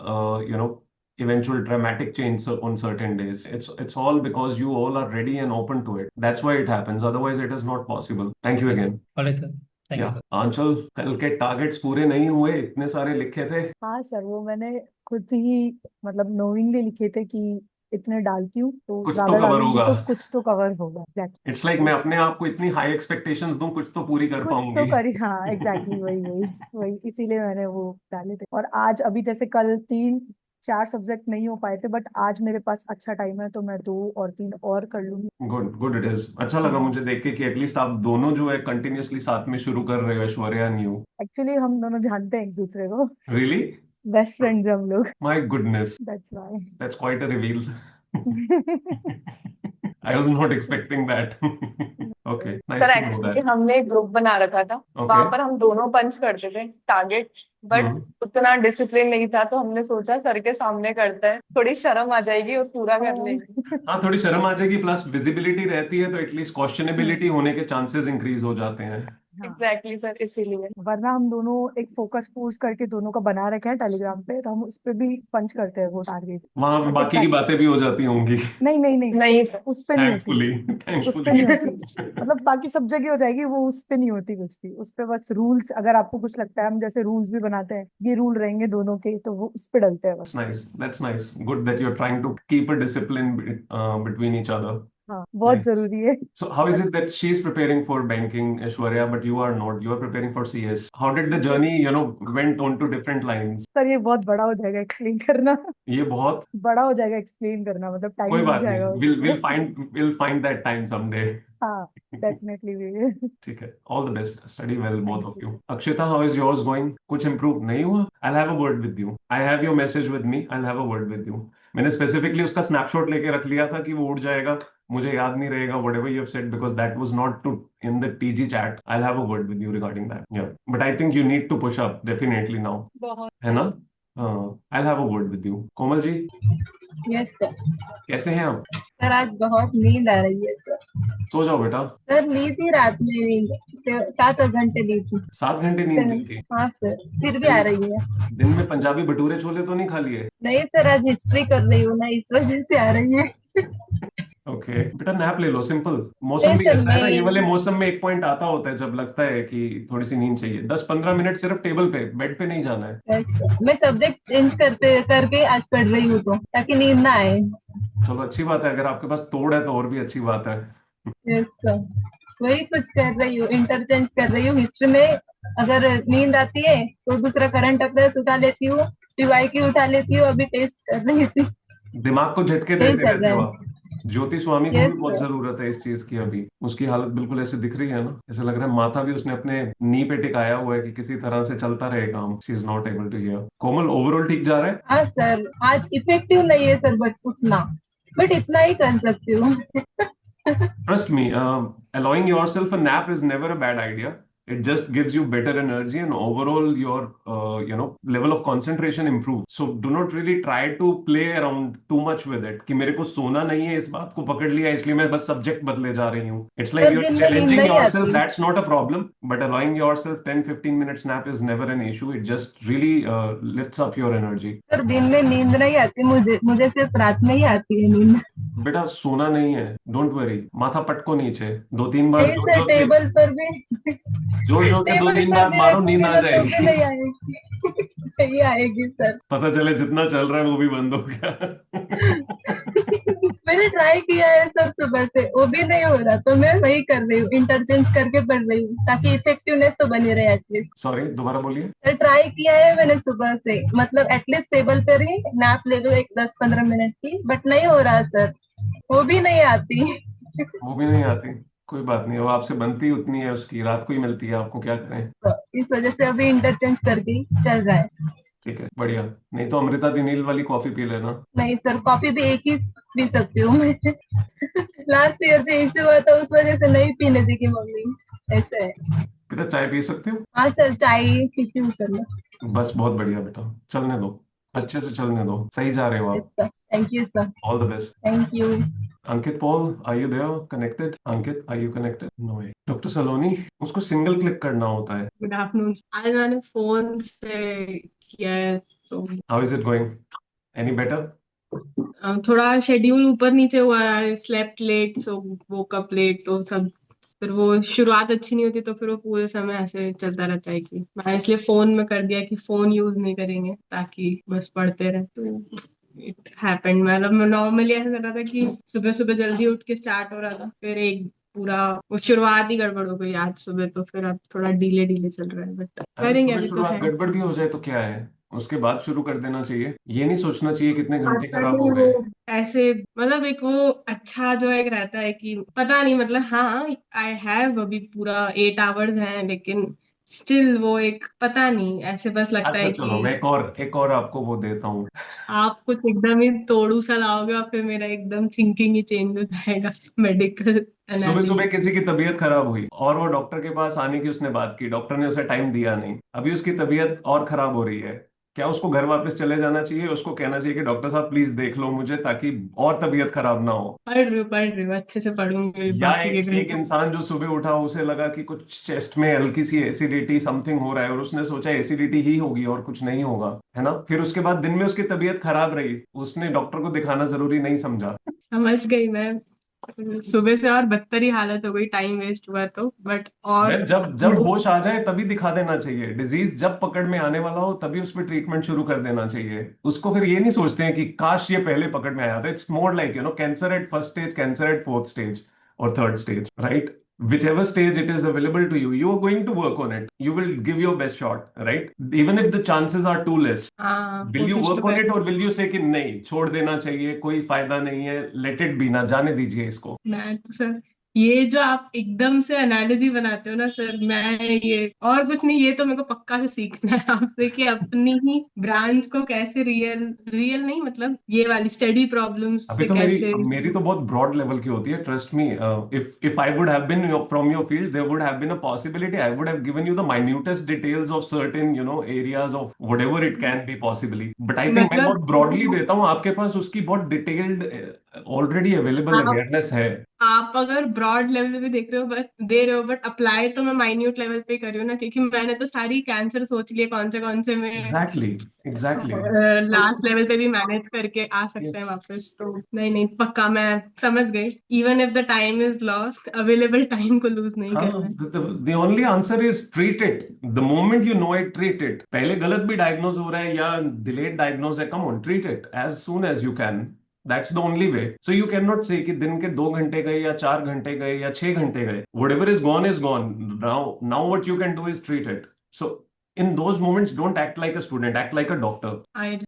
eventual dramatic change on certain days. It's all because you all are ready and open to it. That's why it happens. Otherwise, it is not possible. Thank you Yes. again. All right, sir. Thank you, Yeah, sir. आंचल, कल के targets पूरे नहीं हुए, इतने सारे लिखे थे. हाँ सर, वो मैंने खुद ही मतलब नोइंगली लिखे थे कि इतने डालती हूँ तो कुछ तो ज्यादा कवर डालूंगी होगा. तो कुछ तो कवर होगा. एग्जैक्टली. इट्स लाइक मैं अपने आप को इतनी हाई एक्सपेक्टेशंस दूं, कुछ तो पूरी कर कुछ तो पाऊंगी. करी. हाँ एग्जैक्टली, वही वही वही, इसीलिए मैंने वो डाले थे. और आज अभी जैसे कल 3-4 सब्जेक्ट नहीं हो पाए थे, बट आज मेरे पास अच्छा टाइम है तो मैं 2 और 3 और कर लूंगी. Good good. इट इज अच्छा लगा मुझे देख के कि एटलीस्ट आप दोनों जो है कंटिन्यूअसली साथ में शुरू कर रहे हो, ऐश्वर्या एंड यू. एक्चुअली हम दोनों जानते हैं एक दूसरे को. रियली? बेस्ट फ्रेंड्स हम लोग. My goodness, that's why. That's quite a reveal. I was not expecting that. Okay, nice sir to know actually that. हमने एक ग्रुप बना रखा था, वहां ओके. पर हम दोनों पंच करते थे टारगेट, बट उतना डिसिप्लिन नहीं था, तो हमने सोचा सर के सामने करते हैं, थोड़ी शर्म आ जाएगी और पूरा कर लेंगे. हाँ, थोड़ी शर्म आ जाएगी, प्लस विजिबिलिटी रहती है तो एटलीस्ट क्वेश्चनेबिलिटी होने के चांसेस इंक्रीज हो जाते हैं. हाँ एग्जैक्टली सर, इसीलिए। वरना हम दोनों एक फोकस फोर्स करके दोनों का बना रखे हैं टेलीग्राम पे, तो हम उस पे भी पंच करते हैं वो टारगेट। वहां पे बट बाकी की बातें भी हो जाती होंगी। नहीं नहीं नहीं, नहीं सर। उस पे नहीं होती, थैंकफुली उस पे नहीं होती। थैंकफुली मतलब बाकी सब जगह हो जाएगी, वो उस पे नहीं होती कुछ भी। उस पे बस रूल्स, अगर आपको कुछ लगता है, हम जैसे रूल्स भी बनाते हैं, ये रूल रहेंगे दोनों के, तो वो उस पे डलते हैं बस। That's nice. That's nice. Good that you're trying to keep a discipline between each other. हाँ बहुत Nice. जरूरी है। So how is it that she's preparing for banking, Aishwarya, but you are not? You are preparing for CS. How did the journey, went on to different lines? Sir ये बहुत बड़ा हो जाएगा explain करना। ये बहुत बड़ा हो जाएगा एक्सप्लेन करना, मतलब टाइम कोई लग बात नहीं. जाएगा We'll उसमें। find that time someday. हाँ डेफिनेटली भी। ठीक है. All the best. Study well, both thank of you. you. Akshita, how is yours going? कुछ improve नहीं हुआ? I'll have a word with you. I have your message with me. I'll have a word with you. मैंने specifically उसका snapshot लेके रख लिया था कि वो उड़ जाएगा. मुझे याद नहीं रहेगा whatever you have said because that was not to in the TG chat. I'll have a word with you regarding that. Yeah. But I think you need to push up definitely now. बहुत। है ना? हाँ. I'll have a word with you. Komal ji, yes sir. कैसे हैं आप? Sir आज बहुत नींद आ रही है सर। सो जाओ बेटा. सर ली थी रात में नींद, 7 घंटे ली थी। 7 घंटे नींद ली थी. हाँ सर, फिर भी आ दिन रही है। दिन में पंजाबी भटूरे छोले तो नहीं खा लिए? नहीं सर, आज हिस्ट्री कर रही हूँ ना, इस वजह से आ रही है। ओके बेटा, नैप ले लो. सिंपल. मौसम नहीं भी सर, ऐसा है ना, ये वाले मैं मौसम में एक पॉइंट आता होता है जब लगता है कि थोड़ी सी नींद चाहिए. 10-15 मिनट सिर्फ टेबल पे, बेड पे नहीं जाना है. मैं सब्जेक्ट चेंज करते करके आज पढ़ रही हूँ, तो ताकि नींद ना आए। चलो अच्छी बात है. अगर आपके पास तोड़ है तो और भी अच्छी बात है. यस सर, वही कुछ कर रही हूँ, इंटरचेंज कर रही हूँ। हिस्ट्री में अगर नींद आती है तो दूसरा करंट अफेयर्स उठा लेती हूँ, पीवाईक्यू उठा लेती हूँ, अभी टेस्ट कर रही थी। दिमाग को झटके यही देते चल रहते रहा हो है। आप. ज्योति स्वामी को भी यस बहुत सर। जरूरत है इस चीज की. अभी उसकी हालत बिल्कुल ऐसे दिख रही है ना, ऐसे लग रहा है माथा भी उसने अपने नी पे टिकाया हुआ है कि किसी तरह से चलता रहे काम. She is not able to hear. Komal, overall ठीक जा रहा है? हाँ सर, आज इफेक्टिव नहीं है सर बट उतना, बट इतना ही कर सकती हूँ। Trust me, allowing yourself a nap is never a bad idea. It just gives you better energy and overall your, level of concentration improves. So do not really try to play around too much with it. कि मेरे को सोना नहीं है, इस बात को पकड़ लिया इसलिए मैं बस सब्जेक्ट बदले जा रही हूँ. It's like सर you're दिन में नींद challenging नहीं yourself. आती। That's not a problem. But allowing yourself 10-15 minutes nap is never an issue. It just really lifts up your energy. Sir दिन में नींद नहीं आती, मुझे मुझे सिर्फ रात में ही आती है नींद। बेटा सोना नहीं है. Don't worry. माथा पटको नीचे 2-3 बार नहीं जोर सर, जोर से, टेबल पर भी जोर जोर के दो टेबल तीन पर बार भी मारो, नींद रखूंगी आ ना तो भी जाएगी. नहीं आएगी। नहीं आएगी सर। पता चले जितना चल रहा है वो भी बंद हो गया. मैंने ट्राई किया है सर सुबह से, वो भी नहीं हो रहा, तो मैं वही कर रही हूँ, इंटरचेंज करके पढ़ रही हूँ ताकि इफेक्टिवनेस तो बनी रहे एटलीस्ट। सॉरी, दोबारा बोलिए. सर ट्राई किया है मैंने सुबह से, मतलब एटलीस्ट टेबल पर ही नैप ले लो एक 10-15 मिनट की, बट नहीं हो रहा सर, वो भी नहीं आती। वो भी नहीं आती. कोई बात नहीं, वो आपसे बनती उतनी है उसकी, रात को ही मिलती है आपको, क्या करें. तो इस वजह से अभी इंटरचेंज करके ही चल रहा है। ठीक है, बढ़िया. नहीं तो अमृता दिनील वाली कॉफी पी लेना. नहीं सर, कॉफी भी एक ही पी सकती हूँ मैं। लास्ट ईयर जो इशू हुआ था उस वजह से नहीं पीने दी कि मम्मी, ऐसा है। बेटा चाय पी सकते हो? हाँ सर, चाय पीती हूँ सर मैं। बस बहुत बढ़िया बेटा. चलने दो, अच्छे से चलने दो. सही जा रहे हो आप. Thank you sir. All the best. Thank you. Ankit Paul, are you there? Connected? Ankit, are you connected? No way. Dr. Saloni, उसको सिंगल क्लिक करना होता है. Good afternoon. आज मैंने फोन से किया है तो How is it going? Any better? थोड़ा शेड्यूल ऊपर नीचे हुआ है, स्लेप्ट लेट सो वोक अप लेट, तो सब फिर वो शुरुआत अच्छी नहीं होती तो फिर वो पूरे समय ऐसे चलता रहता है कि मैं इसलिए फोन में कर दिया कि फोन यूज नहीं करेंगे ताकि बस पढ़ते रहे, तो इट हैपेंड। मतलब नॉर्मली ऐसा कर रहा था कि सुबह सुबह जल्दी उठ के स्टार्ट हो रहा था, फिर एक पूरा वो शुरुआत ही गड़बड़ हो गई आज सुबह, तो फिर अब थोड़ा डीले डीले चल रहा है, बट अरे करेंगे सुबह अभी तो शुरुआत है। गड़बड़ भी हो जाए तो क्या है, उसके बाद शुरू कर देना चाहिए. ये नहीं सोचना चाहिए कितने घंटे आजकल खराब हो वो गए. ऐसे मतलब एक वो अच्छा जो एक रहता है कि पता नहीं, मतलब हाँ आई हैव अभी पूरा 8 आवर्स हैं, लेकिन स्टिल वो एक पता नहीं, ऐसे बस लगता अच्छा है चलो, मैं कि एक और आपको वो देता हूँ. आप कुछ एकदम ही तोड़ू सा लाओगे और फिर मेरा एकदम थिंकिंग ही चेंज हो जाएगा। मेडिकल सुबह सुबह एनालिसिस। किसी की तबीयत खराब हुई और वो डॉक्टर के पास आने की उसने बात की, डॉक्टर ने उसे टाइम दिया नहीं, अभी उसकी तबीयत और खराब हो रही है. क्या उसको घर वापस चले जाना चाहिए, उसको कहना चाहिए कि डॉक्टर साहब प्लीज देख लो मुझे ताकि और तबीयत खराब ना हो? पढ़ रही हूँ अच्छे से पढ़ूंगी या बाकी के एक घंटे। इंसान जो सुबह उठा, उसे लगा कि कुछ चेस्ट में हल्की सी एसिडिटी समथिंग हो रहा है और उसने सोचा एसिडिटी ही होगी और कुछ नहीं होगा, है ना? फिर उसके बाद दिन में उसकी तबीयत खराब रही, उसने डॉक्टर को दिखाना जरूरी नहीं समझा। समझ गई मैं। सुबह से और बदतर ही हालत हो गई, टाइम वेस्ट हुआ तो, बट और मैम जब जब होश आ जाए तभी दिखा देना चाहिए। डिजीज जब पकड़ में आने वाला हो तभी उस पर ट्रीटमेंट शुरू कर देना चाहिए। उसको फिर ये नहीं सोचते हैं कि काश ये पहले पकड़ में आया था। It's more like cancer at first stage, cancer at fourth stage और third stage, right? Whichever stage it is available to you, you are going to work on it. You will give your best shot, right? Even if the chances are too less. हाँ, Will you कोशिश तो work on कर। it or will you say कि नहीं, छोड़ देना चाहिए, कोई फायदा नहीं है, let it be, ना जाने दीजिए इसको? मैं तो सर, ये जो आप एकदम से एनालॉजी बनाते हो ना सर, मैं ये और कुछ नहीं, ये तो मेरे को पक्का से सीखना है आपसे कि अपनी ही ब्रांच को कैसे रियल रियल नहीं, मतलब ये वाली स्टडी प्रॉब्लम्स अभी से तो मेरी कैसे। मेरी तो बहुत ब्रॉड लेवल की होती है, trust me. If I would have been from your field, there would have been a possibility, I would have given you the minutest details of certain areas of whatever it can be possibly. But I think मैं मतलब बहुत broadly देता हूँ, आपके पास उसकी बहुत detailed already available आप awareness है। आप अगर ब्रॉड लेवल पे देख रहे हो बट दे रहे हो, बट अप्लाई तो मैं माइन्यूट लेवल पे कर रही हूँ ना, क्योंकि मैंने तो सारी कैंसर सोच लिए कौन से में एग्जैक्टली, एग्जैक्टली। लास्ट लेवल पे भी मैनेज करके आ सकते हैं वापस। तो नहीं नहीं, पक्का मैं समझ गई। Even if the time is lost, available time को लूज नहीं हाँ, करना है। the only answer is treat it. The moment you know it, treat it. पहले गलत भी डायग्नोज हो रहा है या डिलेड डायग्नोज है, come on, treat it as soon as you can. That's the only way. So you cannot say कि दिन के 2 घंटे गए या 4 घंटे गए या 6 घंटे गए. Whatever is gone is gone. Now what you can do is treat it. So in those moments, don't act like a student, act like a doctor.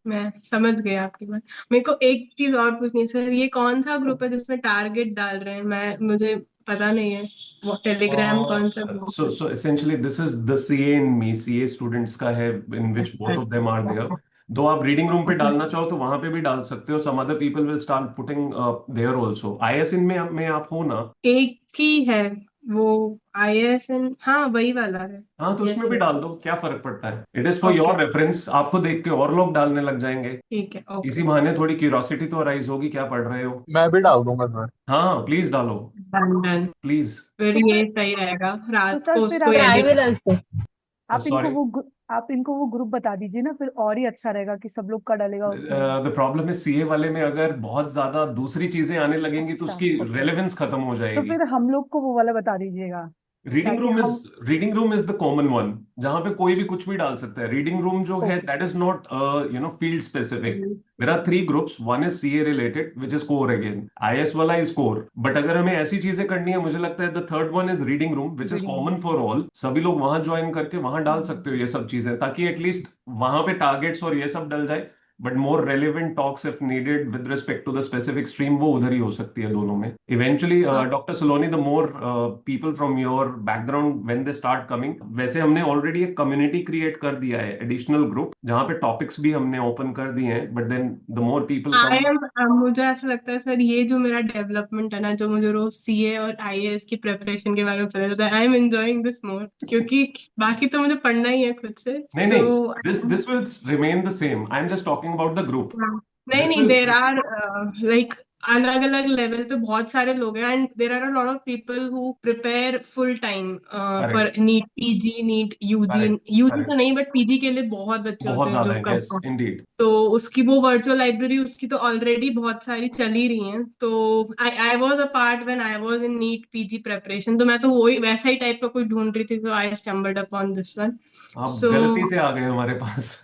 मैं समझ गई आपकी बात। मेरे को एक चीज और पूछनी है सर, ये कौन सा ग्रुप है जिसमें टारगेट डाल रहे हैं? मुझे पता नहीं है वो टेलीग्राम कौन सा ग्रुप है। So essentially this is the CA in me, CA students का है, in which both of them are there. दो आप रीडिंग रूम पे डालना चाहो तो वहां पे भी डाल सकते हो। Some other people will start putting there also. IS में आप हो ना? एक ही है वो, ISN, हाँ वही वाला है। हाँ, तो यस उसमें भी सर। डाल दो, क्या फर्क पड़ता है? It is for okay, your reference. आपको देख के और लोग डालने लग जाएंगे। ठीक है, इसी ओके। बहाने थोड़ी क्यूरियोसिटी तो अराइज होगी, क्या पढ़ रहे हो। मैं भी डाल दूंगा सर। हाँ प्लीज डालो, डन डन। प्लीज। फिर ये सही रहेगा, तो रात सर को फिर उसको आप I edit. Will also. Sorry, आप इनको वो ग्रुप बता दीजिए ना, फिर और ही अच्छा रहेगा कि सब लोग का डलेगा उसमें। द प्रॉब्लम है CA वाले में अगर बहुत ज्यादा दूसरी चीजें आने लगेंगी तो अच्छा, उसकी ओके। रेलेवेंस खत्म हो तो जाएगी। फिर हम लोग को वो वाला बता दीजिएगा रीडिंग ताकि रूम इज हम। Reading room is the common one, जहां पे कोई भी कुछ भी डाल सकता है। रीडिंग रूम जो है, okay, that is not field specific. There are 3 groups, one is CA related which is core, again IS वाला इज कोर। बट अगर हमें ऐसी चीजें करनी है, मुझे लगता है the third one is reading room which is reading. Common for all. सभी लोग वहां ज्वाइन करके वहां डाल सकते हो ये सब चीजें, ताकि एटलीस्ट वहां पे टारगेट्स और ये सब डल जाए। But more relevant talks if needed with respect to the specific stream, वो उधर ही हो सकती है दोनों में eventually. Doctor Saloni, the more people from your background when they start coming, वैसे हमने ऑलरेडी एक कम्युनिटी क्रिएट कर दिया है, एडिशनल ग्रुप, जहां पे टॉपिक्स भी हमने ओपन कर दिए हैं। But then the more people I come. Um मुझे ऐसा लगता है सर, ये जो मेरा डेवलपमेंट है ना, जो मुझे रोज CA और IAS की प्रिपरेशन के बारे में पता चलता है, I am enjoying this more, क्योंकि बाकी तो मुझे पढ़ना ही है खुद से। नहीं सो नहीं, this will remain the same. I am just talking about the group. नहीं दिस नहीं, विल, देर आर लाइक अलग अलग लेवल पे बहुत सारे लोग हैं, and there are a lot of people who prepare full time for correct, NEET PG, NEET UG। Correct, UG तो करेक्ट। नहीं, बट PG के लिए बहुत बच्चे होते बहुत हैं ज्यादा जो है, यस करते हैं। इंडीड। तो उसकी वो वर्चुअल लाइब्रेरी उसकी तो ऑलरेडी बहुत सारी चली रही हैं। तो I I was a part when I was in NEET PG preparation, तो मैं तो वही वैसा ही टाइप का कोई ढूंढ रही थी, तो आई स्टम्बल्ड अपॉन दिस वन। आप सो गलती से आ गए हमारे पास।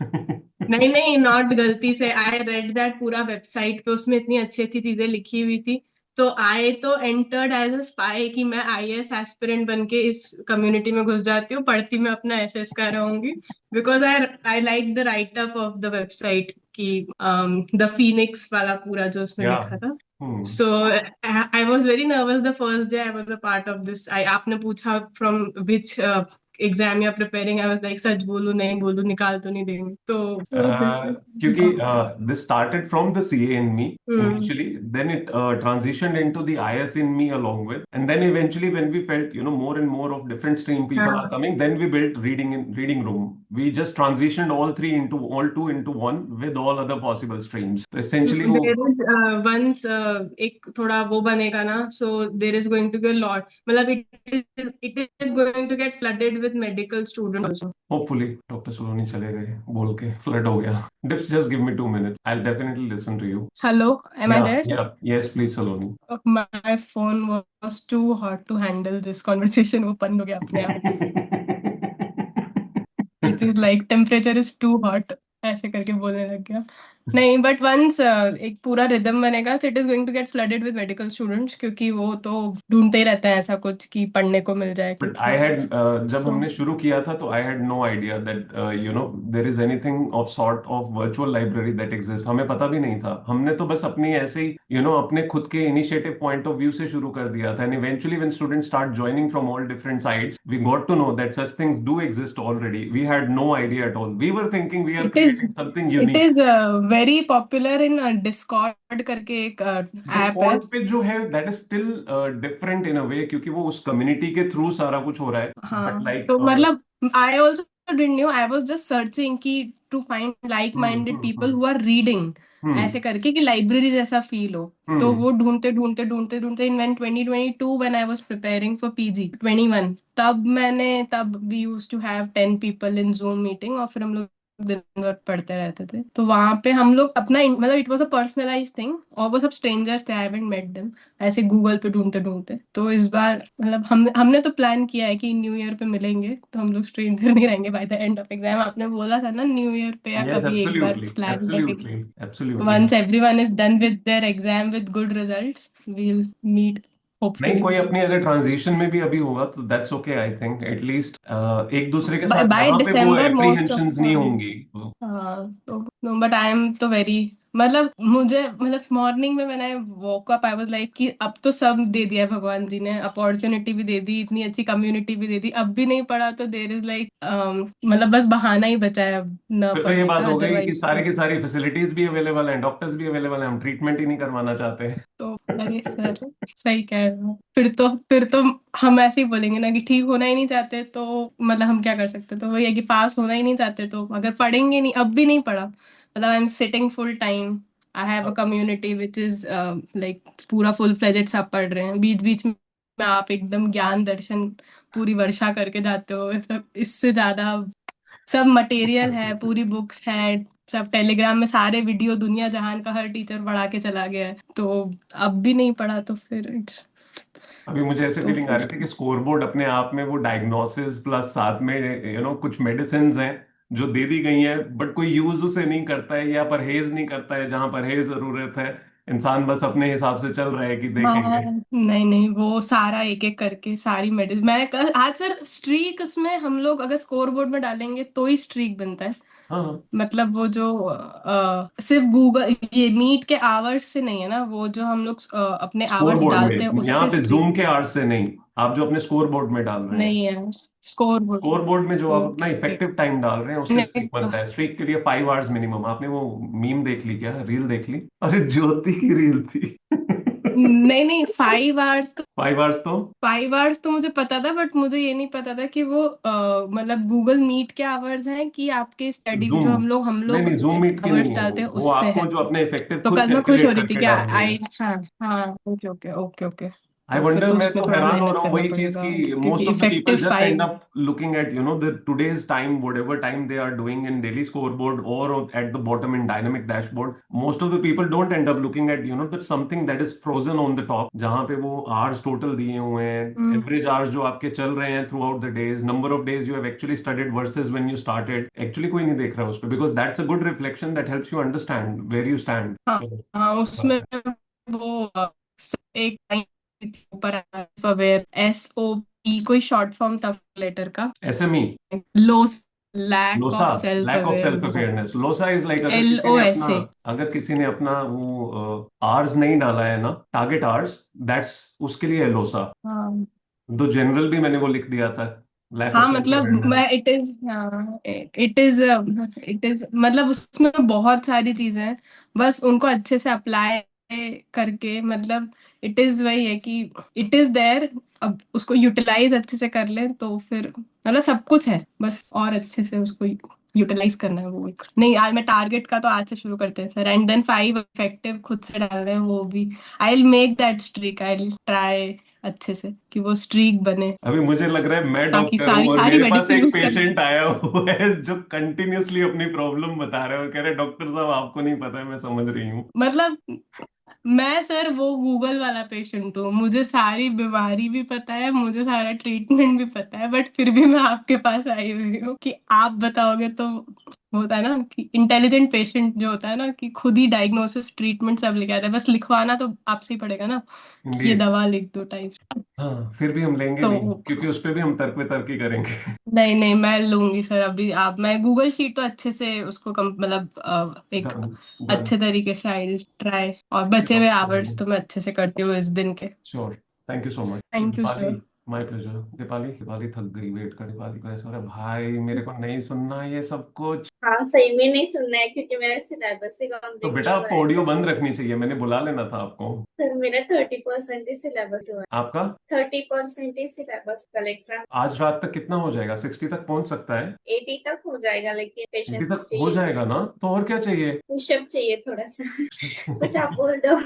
नहीं नहीं, नॉट गलती से, आई रेड दैट पूरा वेबसाइट पे, उसमें इतनी अच्छी अच्छी चीजें लिखी हुई थी। तो आई तो एंटर्ड एज अ स्पाई कि मैं IAS एस्पिरेंट बन के इस कम्युनिटी में घुस जाती हूँ, पढ़ती मैं अपना SS का रहूंगी। Because I I like the write up of the website की, द फीनिक्स वाला पूरा जो उसमें या, लिखा था। Hmm. So I was very nervous the first day I was a part of this. I आपने पूछा फ्रॉम विच एग्जाम या प्रिपेयरिंग, आई वाज लाइक सच बोलूं नहीं बोलूं, निकाल तो नहीं देंगे। तो दिस क्योंकि this started from the CA in me hmm. initially, then it transitioned into the IS in me along with, and then eventually when we felt more and more of different stream people are हाँ coming, then we built reading room, We just transitioned all two into one with all other possible streams. तो essentially वो There is once एक थोड़ा वो बनेगा ना, so there is going to be a lot, मतलब it is going to get flooded with medical students also. hopefully Dr. Saloni चले गए बोल के flood हो गया. Dips, just give me 2 minutes. I'll definitely listen to you. Hello, am I Yeah, there? yeah, yes, please, Saloni. My phone was too hot to handle this conversation. वो बंद हो गया अपने आप. It is like temperature is too hot, ऐसे करके बोलने लग गया. नहीं, बट वंस एक पूरा रिदम बनेगा, so it is going to get flooded with medical students, क्योंकि वो तो ढूंढते ही रहते हैं ऐसा कुछ कि पढ़ने को मिल जाए But क्योंकि I had जब so हमने शुरू किया था तो I had no idea that there is anything of sort of virtual library that exists. हमें पता भी नहीं था. हमने तो बस अपनी ऐसे ही अपने खुद के initiative point of view से शुरू कर दिया था. And eventually when students start joining from all different sides, we got to know that such things do exist already. We had no idea at all. We were thinking we are it is creating something unique. very popular in Discord करके एक app है. Discord पे जो है that is still different in a way क्योंकि वो उस community के थ्रू सारा कुछ हो रहा है बट हाँ, लाइक तो मतलब I also didn't know, I was just searching कि to find like-minded people who are reading, ऐसे करके कि लाइब्रेरी जैसा फील हो. तो वो ढूंढते ढूंढते ढूंढते ढूंढते इन 2022 when I was preparing for PG 21, तब we used to have 10 people in Zoom meeting और फिर हम लोग दिन भर पढ़ते रहते थे. तो वहां पे हम लोग अपना मतलब it was a personalize thing, और वो सब स्ट्रेंजर्स थे, आई हैवंट मेट देम, ऐसे गूगल पे ढूंढते ढूंढते. तो इस बार मतलब हमने तो प्लान किया है कि न्यू ईयर पे मिलेंगे, तो हम लोग स्ट्रेंजर नहीं रहेंगे by the end of exam. आपने बोला था ना न्यू ईयर पे या यस कभी एक बार एब्सोल्युटली प्लान करेंगे. Absolutely absolutely once everyone is done with there exam with good results, we will meet नहीं होपफुली कोई अपनी अगर ट्रांजिशन में भी अभी होगा तो that's okay I think at least एक दूसरे के साथ बाय जहाँ पे वो डिसम्बर मोस्ट ऑफ. एप्रीहेंशंस नहीं होंगी. हाँ, तो नो, बट आई एम तो वेरी, मतलब मुझे मतलब मॉर्निंग में मैंने woke up, I was like कि अब तो सब दे दिया है भगवान जी ने, अपॉर्चुनिटी भी दे दी, इतनी अच्छी कम्युनिटी भी दे दी, अब भी नहीं पढ़ा तो देर इज लाइक मतलब बस बहाना ही बचा है अब न फिर तो ये पढ़ने बात का, हो गई कि अदरवाइज सारी तो. की सारी फैसिलिटीज भी अवेलेबल हैं, डॉक्टर्स भी अवेलेबल हैं, हम ट्रीटमेंट ही नहीं करवाना चाहते. तो अरे सर, सही कह रहे हो. फिर तो हम ऐसे ही बोलेंगे ना कि ठीक होना ही नहीं चाहते, तो मतलब हम क्या कर सकते. तो वही है कि पास होना ही नहीं चाहते, तो अगर पढ़ेंगे नहीं, अब भी नहीं पढ़ा, मतलब I am sitting full time. I have a community which is like पूरा फुल फ्लेजेड सब पढ़ रहे हैं. बीच बीच में आप एकदम ज्ञान दर्शन पूरी वर्षा करके जाते हो, मतलब इससे ज्यादा सब मटेरियल है, पूरी बुक्स है, सब टेलीग्राम में सारे वीडियो, दुनिया जहान का हर टीचर पढ़ा के चला गया है. तो अब भी नहीं पढ़ा तो फिर इट्स, अभी मुझे ऐसे तो फीलिंग आ फिर रही थी कि स्कोर बोर्ड अपने आप में वो डायग्नोसिस प्लस साथ में कुछ मेडिसिन हैं जो दे दी गई हैं बट कोई यूज उसे नहीं करता है या परहेज नहीं करता है जहां परहेज जरूरत है. इंसान बस अपने हिसाब से चल रहा है कि हाँ, देखेंगे. नहीं नहीं, वो सारा एक एक करके सारी मेडिसिन मैं आज सर स्ट्रीक, उसमें हम लोग अगर स्कोर बोर्ड में डालेंगे तो ही स्ट्रीक बनता है. हाँ मतलब वो जो सिर्फ गूगल ये मीट के आवर्स से नहीं है ना, वो जो हम लोग अपने स्कोर आवर्स बोर्ड डालते हैं में यहाँ उससे पे स्ट्रीक जूम के आवर्स से नहीं, आप जो अपने स्कोर बोर्ड में डाल रहे हैं नहीं है. स्कोर बोर्ड से. स्कोर बोर्ड में जो आप अपना ओके. इफेक्टिव टाइम डाल रहे हैं उससे नहीं स्ट्रीक बनता है. स्ट्रीक के लिए 5 आवर्स मिनिमम. आपने वो मीम देख ली क्या, रील देख ली? अरे ज्योति की रील थी. नहीं नहीं, 5 आवर्स तो 5 आवर्स तो 5 आवर्स तो मुझे पता था, बट मुझे ये नहीं पता था कि वो मतलब गूगल मीट के आवर्स हैं कि आपके स्टडी जूम जो हम नहीं लोग नहीं जूम मीट की नहीं आवर्स है डालते हैं वो उससे आपको है. जो अपने इफेक्टिव तो खुद कल मैं खुश हो कैलकुलेट रही थी करके क्या, डालने हैं. आई हाँ हाँ, ओके ओके ओके ओके. आई तो फिर वंडर, तो मैं उसमें तो थोड़ा हैरान हो मेहनत रहा हूँ करना वही चीज पड़ेगा, की क्योंकि most of the people effective just and 5. Up looking at the today's time whatever time they are doing in daily scoreboard or at the bottom in dynamic dashboard. Most of the people don't end up looking at that something that is frozen on the top जहाँ पे वो hours total दिए हुए हैं, average hours जो आपके चल रहे हैं throughout the days, number of days you have actually studied versus when you started. Actually कोई नहीं देख रहा उस पे because that's a good reflection that helps you understand where you stand. हाँ तो हाँ, उसमें वो एक ऊपर अवेयर, SOP कोई शॉर्ट फॉर्म था लेटर का. SME लो, lack LOSA, of self lack of self awareness. Awareness. LOSA is like LOSA. अगर किसी ने अपना वो आर्स नहीं डाला है ना, टारगेट आर्स, दैट्स उसके लिए है लोसा. हाँ तो जनरल भी मैंने वो लिख दिया था, लैक ऑफ हाँ, सेल्फ मतलब अवेयरनेस. मैं इट इज मतलब उसमें बहुत सारी चीजें हैं, बस उनको अच्छे से अप्लाई करके, मतलब इट इज वही है कि इट इज देयर, अब उसको यूटिलाइज अच्छे से कर लें तो फिर मतलब सब कुछ है, बस और अच्छे से उसको यूटिलाइज करना है वो एक। नहीं, आज मैं टारगेट का तो आज से शुरू करते हैं सर, एंड देन 5 इफेक्टिव खुद से डाल रहे हैं वो भी। I will make that streak, I will try अच्छे से कि वो स्ट्रीक बने, अभी मुझे लग रहा है मैं ताकि डॉक्टर हूँ सारी और सारी मेरे पास मेडिसिन एक यूज कर। पेशेंट आया हुआ है जो कंटिन्यूअसली अपनी प्रॉब्लम बता रहे हो, कह रहे डॉक्टर साहब आपको नहीं पता है, मैं समझ रही हूँ। मतलब मैं सर वो गूगल वाला पेशेंट हूँ, मुझे सारी बीमारी भी पता है, मुझे सारा ट्रीटमेंट भी पता है, बट फिर भी मैं आपके पास आई हुई हूँ कि आप बताओगे तो। होता है ना कि इंटेलिजेंट पेशेंट जो होता है ना, कि खुद ही डायग्नोसिस ट्रीटमेंट सब लिख आता है, बस लिखवाना तो आपसे ही पड़ेगा ना कि ये इंडीड। दवा लिख दो टाइप। हाँ, फिर भी हम लेंगे नहीं तो क्योंकि उस पे भी हम तर्क वितर्क ही करेंगे। नहीं नहीं, मैं लूंगी सर अभी। आप, मैं गूगल शीट तो अच्छे से उसको मतलब एक डन। डन। अच्छे तरीके से आई ट्राई, और बचे हुए आवर्स तो मैं अच्छे से करती हूँ इस दिन के। Sure. Thank you so much thank you Deepali. Sir. My pleasure. Deepali, Deepali थक गई वेट कर। दीपाली को ऐसा हो रहा है भाई मेरे को नहीं सुनना ये सब कुछ। हाँ सही में नहीं सुनना है क्योंकि मेरा सिलेबस ही तो कंप्लीट बेटा नहीं हुआ आपको है ऑडियो सर। बंद रखनी चाहिए, मैंने बुला लेना था आपको। सर मेरा 30% ही सिलेबस हुआ है। आपका 30% ही सिलेबस कल एग्जाम। आज रात तक कितना हो जाएगा? 60 तक पहुंच सकता है? 80 तक हो जाएगा लेकिन 80 पेशेंस तक हो चाहिए। जाएगा ना? तो और क्या चाहिए? पुशअप चाहिए थोड़ा सा। कुछ आप बोल दो।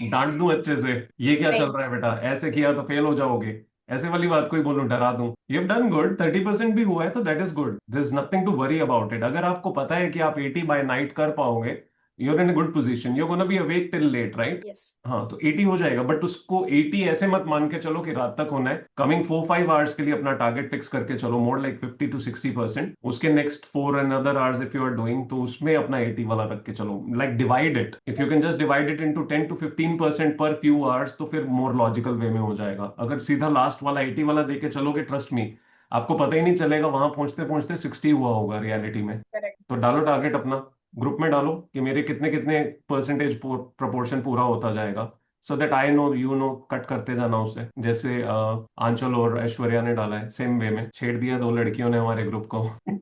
डांट दूं अच्छे से? ये क्या चल नहीं। रहा है बेटा? ऐसे किया तो फेल हो जाओगे? ऐसे वाली बात कोई बोलूं, डरा दूं? यू हैव डन गुड, 30% भी हुआ है तो that is good, there is nothing to worry about it. अगर आपको पता है कि आप 80 बाय नाइट कर पाओगे, you're in a good position, you're gonna be awake till late, right? Yes. हाँ, तो 80 हो जाएगा, बट उसको 80 ऐसे मत मान के चलो कि रात तक होना है। कमिंग 4-5 आवर्स के लिए अपना टारगेट फिक्स करके चलो, मोर लाइक 50 to 60%। उसके next 4 and other hours if you are doing, तो उसमें अपना 80 वाला रख के चलो। Like divide it, if you can just divide it into 10 to 15% पर फ्यू आवर्स, तो फिर मोर लॉजिकल वे में हो जाएगा। अगर सीधा लास्ट वाला 80 वाला दे के चलोगे, ट्रस्ट मी, आपको पता ही नहीं चलेगा, वहां पहुंचते पहुंचते 60 हुआ होगा रियलिटी में। तो करेक्ट। डालो टारगेट अपना, ग्रुप में डालो कि मेरे कितने कितने परसेंटेज प्रपोर्शन पूरा होता जाएगा, so that I know you know, cut करते जाना उसे। जैसे आंचल और ऐश्वर्या ने डाला है, सेम वे में छेड़ दिया 2 लड़कियों ने हमारे ग्रुप को। थैंक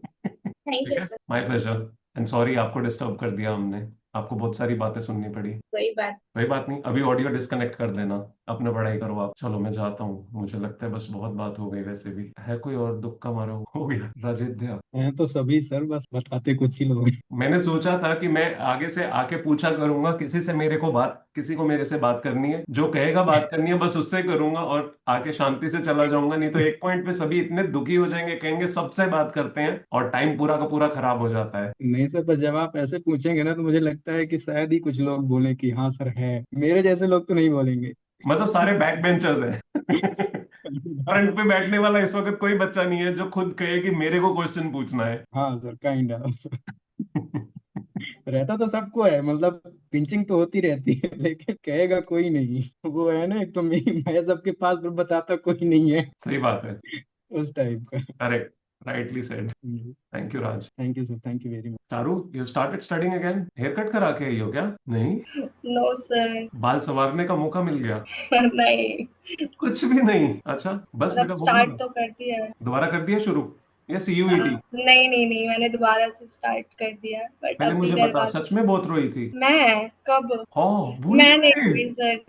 ठीक यू है, sir. My pleasure. And sorry आपको डिस्टर्ब कर दिया हमने, आपको बहुत सारी बातें सुननी पड़ी। कोई बात। कोई बात नहीं, अभी ऑडियो डिस्कनेक्ट कर देना, अपने पढ़ाई करो आप। चलो मैं जाता हूँ, मुझे लगता है बस बहुत बात हो गई। वैसे भी है कोई और दुख का मारा हो गया? राजिद्या। हैं तो सभी सर, बस बताते कुछ ही लोग हैं। मैंने सोचा था कि मैं आगे से आके पूछा करूंगा किसी से, मेरे को बात, किसी को मेरे से बात करनी है, जो कहेगा बात करनी है बस उससे करूंगा और आके शांति से चला जाऊंगा। नहीं तो एक पॉइंट पे सभी इतने दुखी हो जाएंगे, कहेंगे सबसे बात करते हैं, और टाइम पूरा का पूरा खराब हो जाता है। नहीं सर, पर जब आप ऐसे पूछेंगे ना तो मुझे लगता है कि शायद ही कुछ लोग बोले कि हाँ सर है। मेरे जैसे लोग तो नहीं बोलेंगे। मतलब सारे बैक बेंचर्स हैं। फ्रंट पे बैठने वाला इस वक्त कोई बच्चा नहीं है जो खुद कहे कि मेरे को क्वेश्चन पूछना है। हाँ सर, काइंड ऑफ। रहता तो सबको है, मतलब पिंचिंग तो होती रहती है, लेकिन कहेगा कोई नहीं। वो है ना, एक तो मैं सबके पास पर बताता कोई नहीं है, सही बात है। उस टाइप का। Correct. Rightly said. Thank you Raj. Thank you sir, thank you very much. Charu, you started studying again? Haircut करा के आई हो क्या? नहीं, नो सर। बाल संवारने का मौका मिल गया? नहीं, कुछ भी नहीं? अच्छा, बस मतलब बेटा बहुत स्टार्ट बड़ा। तो कर दिया है। दोबारा कर दिया शुरू, या सीयूईटी? नहीं नहीं नहीं, मैंने दोबारा से स्टार्ट कर दिया है, बट पहले अभी मुझे बता, करवा। सच में बहुत रोई थी? मैं कब? हाँ, भूल मैं नहीं गए? हुई सर।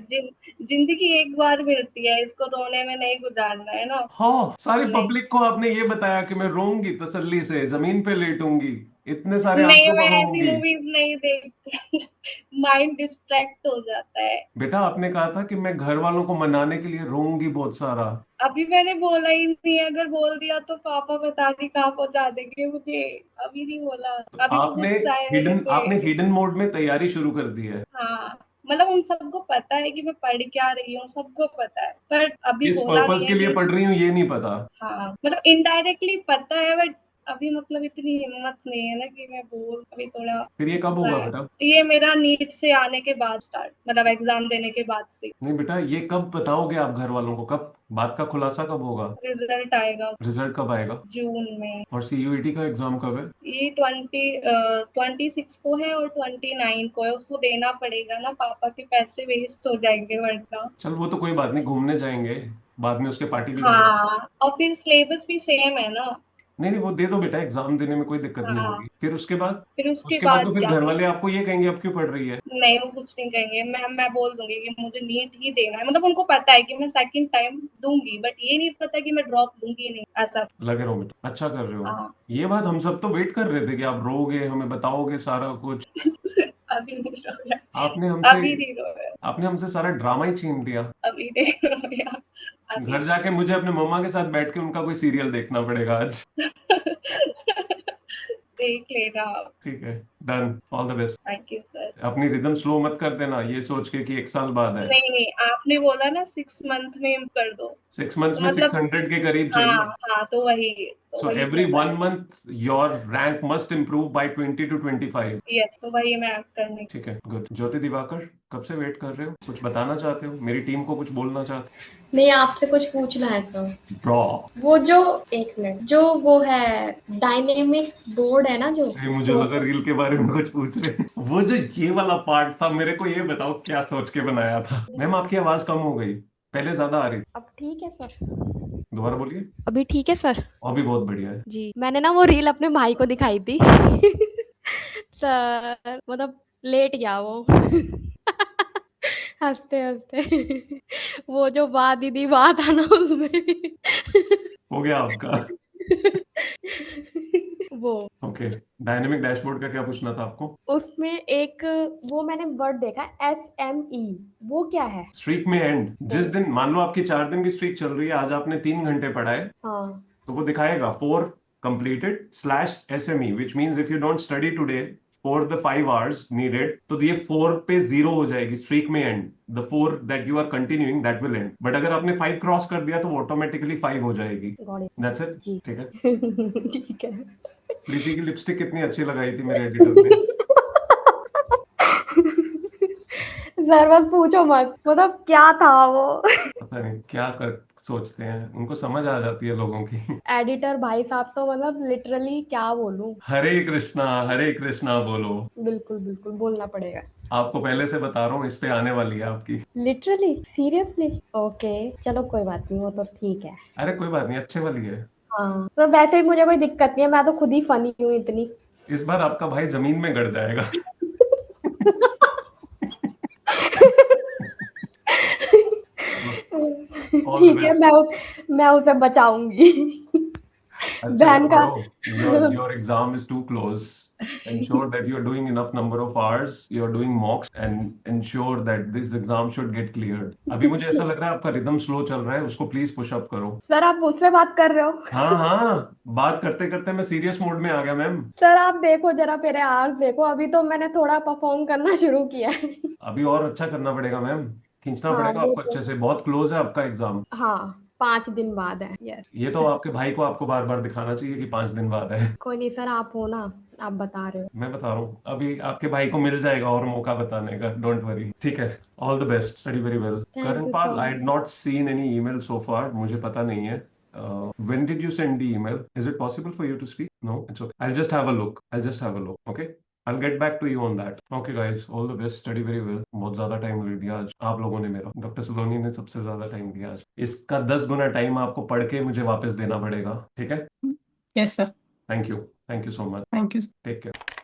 जिंदगी एक बार मिलती है, इसको रोने में नहीं गुजारना है ना। हाँ, सारी नहीं पब्लिक को आपने ये बताया कि मैं रोऊंगी तसल्ली से, जमीन पे लेटूंगी, इतने सारे नहीं, आंसू मैं ऐसी बहाऊंगी। मूवीज नहीं देखती। माइंड डिस्ट्रैक्ट हो जाता है। बेटा आपने कहा था कि मैं घर वालों को मनाने के लिए रोऊंगी बहुत सारा। अभी मैंने बोला ही नहीं, अगर बोल दिया तो पापा बता दी कहाँ पहुंचा देंगे मुझे। अभी नहीं बोला। अभी वो आपने गुस्सा है मेरे आपने पे। हिडन मोड में तैयारी शुरू कर दी है। हाँ, मतलब उन सबको पता है कि मैं पढ़ क्या रही हूँ, सबको पता है, पर अभी किस बोला पर्पस नहीं के है लिए कि। पढ़ रही हूँ ये नहीं पता? हाँ, मतलब इनडायरेक्टली पता है, बट अभी मतलब इतनी हिम्मत नहीं है ना कि मैं बोल। अभी थोड़ा फिर ये कब गुस्सा होगा है। बेटा? ये मेरा नीट से आने के बाद स्टार्ट, मतलब एग्जाम देने के बाद से। नहीं बेटा, ये कब बताओगे आप घर वालों को? कब बात का खुलासा कब होगा? रिजल्ट आएगा रिजल्ट कब आएगा? जून में। और सीयूईटी का एग्जाम कब है? ये 26 को है और 29 को है, उसको देना पड़ेगा ना, पापा के पैसे वेस्ट हो जाएंगे वरना। चल वो तो कोई बात नहीं, घूमने जाएंगे बाद में, उसके पार्टी भी करेंगे। हाँ, और फिर सिलेबस भी सेम है ना। नहीं नहीं, वो दे दो बेटा, एग्जाम देने में कोई दिक्कत नहीं हाँ, होगी। फिर उसके बाद? फिर उसके उसके बाद तो बाद फिर क्या घर करें? वाले आपको ये कहेंगे अब क्यों पढ़ रही है। नहीं, वो कुछ नहीं कहेंगे। मैं बोल दूंगी कि मुझे नीट ही देना है, मतलब उनको पता है कि मैं सेकंड टाइम दूंगी, बट ये नहीं पता कि मैं ड्रॉप दूंगी नहीं, ऐसा। लगे रहो बेटा, अच्छा कर रहे हो। हाँ। ये बात हम सब तो वेट कर रहे थे कि आप रोगे, हमें बताओगे सारा कुछ। अभी नहीं रो रहा, आपने हमसे अभी नहीं रो रहा, आपने हमसे सारा ड्रामा ही छीन लिया। अभी नहीं रो रहा, अभी घर जाके मुझे अपने मम्मा के साथ बैठ के उनका कोई सीरियल देखना पड़ेगा आज। देख लेना आप। ठीक है, done, all the best. Thank you sir. अपनी रिदम स्लो मत कर देना ये सोच के कि 1 साल बाद है। नहीं नहीं, आपने बोला ना 6 मंथ में कर दो, 6 months तो में मतलब 600 के करीब हाँ चाहिए। हाँ, तो So वही every चल रहा 1 month your rank must improve by 20 to 25। है। यस, तो वही मैं करने। ठीक है, गुड। ज्योति दिवाकर, कब से वेट कर रहे हो? कुछ बताना चाहते हो? मेरी टीम को कुछ बोलना चाहते हो? नहीं, आपसे कुछ पूछना है सर। ड्रॉ। वो जो, एक मिनट, जो वो है डायनेमिक बोर्ड है ना, जो ये मुझे स्टोर लगा रील के बारे में कुछ पूछ रहे हैं। वो जो ये वाला पार्ट था, मेरे को ये बताओ क्या सोच के बनाया था? मैम आपकी आवाज कम हो गई, पहले ज्यादा आ रही थी। अब ठीक है सर? दोबारा बोलिए। अभी ठीक है सर? अभी बहुत बढ़िया है। जी, मैंने ना वो रील अपने भाई को दिखाई थी। सर मतलब लेट गया वो। हंसते हंसते। वो जो बात दीदी बात था ना उसमें। हो गया आपका? वो ओके, डायनेमिक डैशबोर्ड का क्या पूछना था आपको? उसमें एक, वो मैंने वर्ड देखा SME, वो क्या है? स्ट्रीक में एंड, जिस दिन मान लो आपकी 4 दिन की स्ट्रीक चल रही है, आज आपने 3 घंटे पढ़ा है, हाँ तो वो दिखाएगा 4 completed / SME, which means if you don't study today for the 5 hours needed, तो ये 4 पे 0 हो जाएगी, स्ट्रीक में and. the 4 that you are continuing that will end, but अगर आपने 5 क्रॉस कर दिया तो वो ऑटोमेटिकली 5 हो जाएगी। got it। That's it। जी। ठीक है। ठीक है। प्रीति की लिपस्टिक कितनी अच्छी लगाई थी मेरे एडिटर ने। सर बस पूछो मत, मतलब क्या था वो। पता नहीं क्या कर सोचते हैं, उनको समझ आ जाती है लोगों की। एडिटर भाई साहब तो मतलब लिटरली क्या बोलूं। हरे कृष्णा बोलो। बिल्कुल बिल्कुल बोलना पड़ेगा। आपको पहले से बता रहा हूँ, इस पे आने वाली है आपकी। Literally seriously? ओके चलो कोई बात नहीं, वो तो ठीक है। अरे कोई बात नहीं, अच्छे वाली है। हाँ तो वैसे भी मुझे कोई दिक्कत नहीं है, मैं तो खुद ही फनी हूँ इतनी। इस बार आपका भाई जमीन में गड़ जाएगा। All the ठीक है, best। मैं उसे बचाऊंगी। अच्छे से बहन का। पढ़ो। Your exam is too close। Ensure that you are doing enough number of hours, you are doing mocks, and ensure that this exam should get cleared। अभी मुझे ऐसा लग रहा है आपका रिदम स्लो चल रहा है, उसको प्लीज पुश अप करो। सर आप मुझसे बात कर रहे हो? हाँ, बात करते करते मैं सीरियस मोड में आ गया मैम। सर आप देखो जरा मेरे आर्स देखो, अभी तो मैंने थोड़ा परफॉर्म करना शुरू किया है। अभी और अच्छा करना पड़ेगा मैम, खींचना हाँ पड़ेगा वो आपको तो, अच्छे से, बहुत क्लोज है आपका एग्जाम। हाँ 5 दिन बाद है। यस। ये तो आपके भाई को आपको बार बार दिखाना चाहिए कि 5 दिन बाद है। कोई नहीं सर, आप हो ना, आप बता रहे हो। मैं बता रहा हूँ, अभी आपके भाई को मिल जाएगा और मौका बताने का, डोंट वरी। ठीक है, all the best, study very well. Thank Karan you Pal, so I had much. Not seen any email so far, मुझे पता नहीं है। When did you send the email? Is it possible for you to speak? No, it's okay. I'll just have a look. Okay? I'll get back to you on that. Okay guys, all the best. Study very well. बहुत ज्यादा time ले दिया आज आप लोगों ने मेरा। Doctor सलोनी ने सबसे ज्यादा टाइम दिया आज। इसका 10 गुना टाइम आपको पढ़ के मुझे वापस देना पड़ेगा। ठीक है? Yes sir. Thank you so much. Thank you. Take care.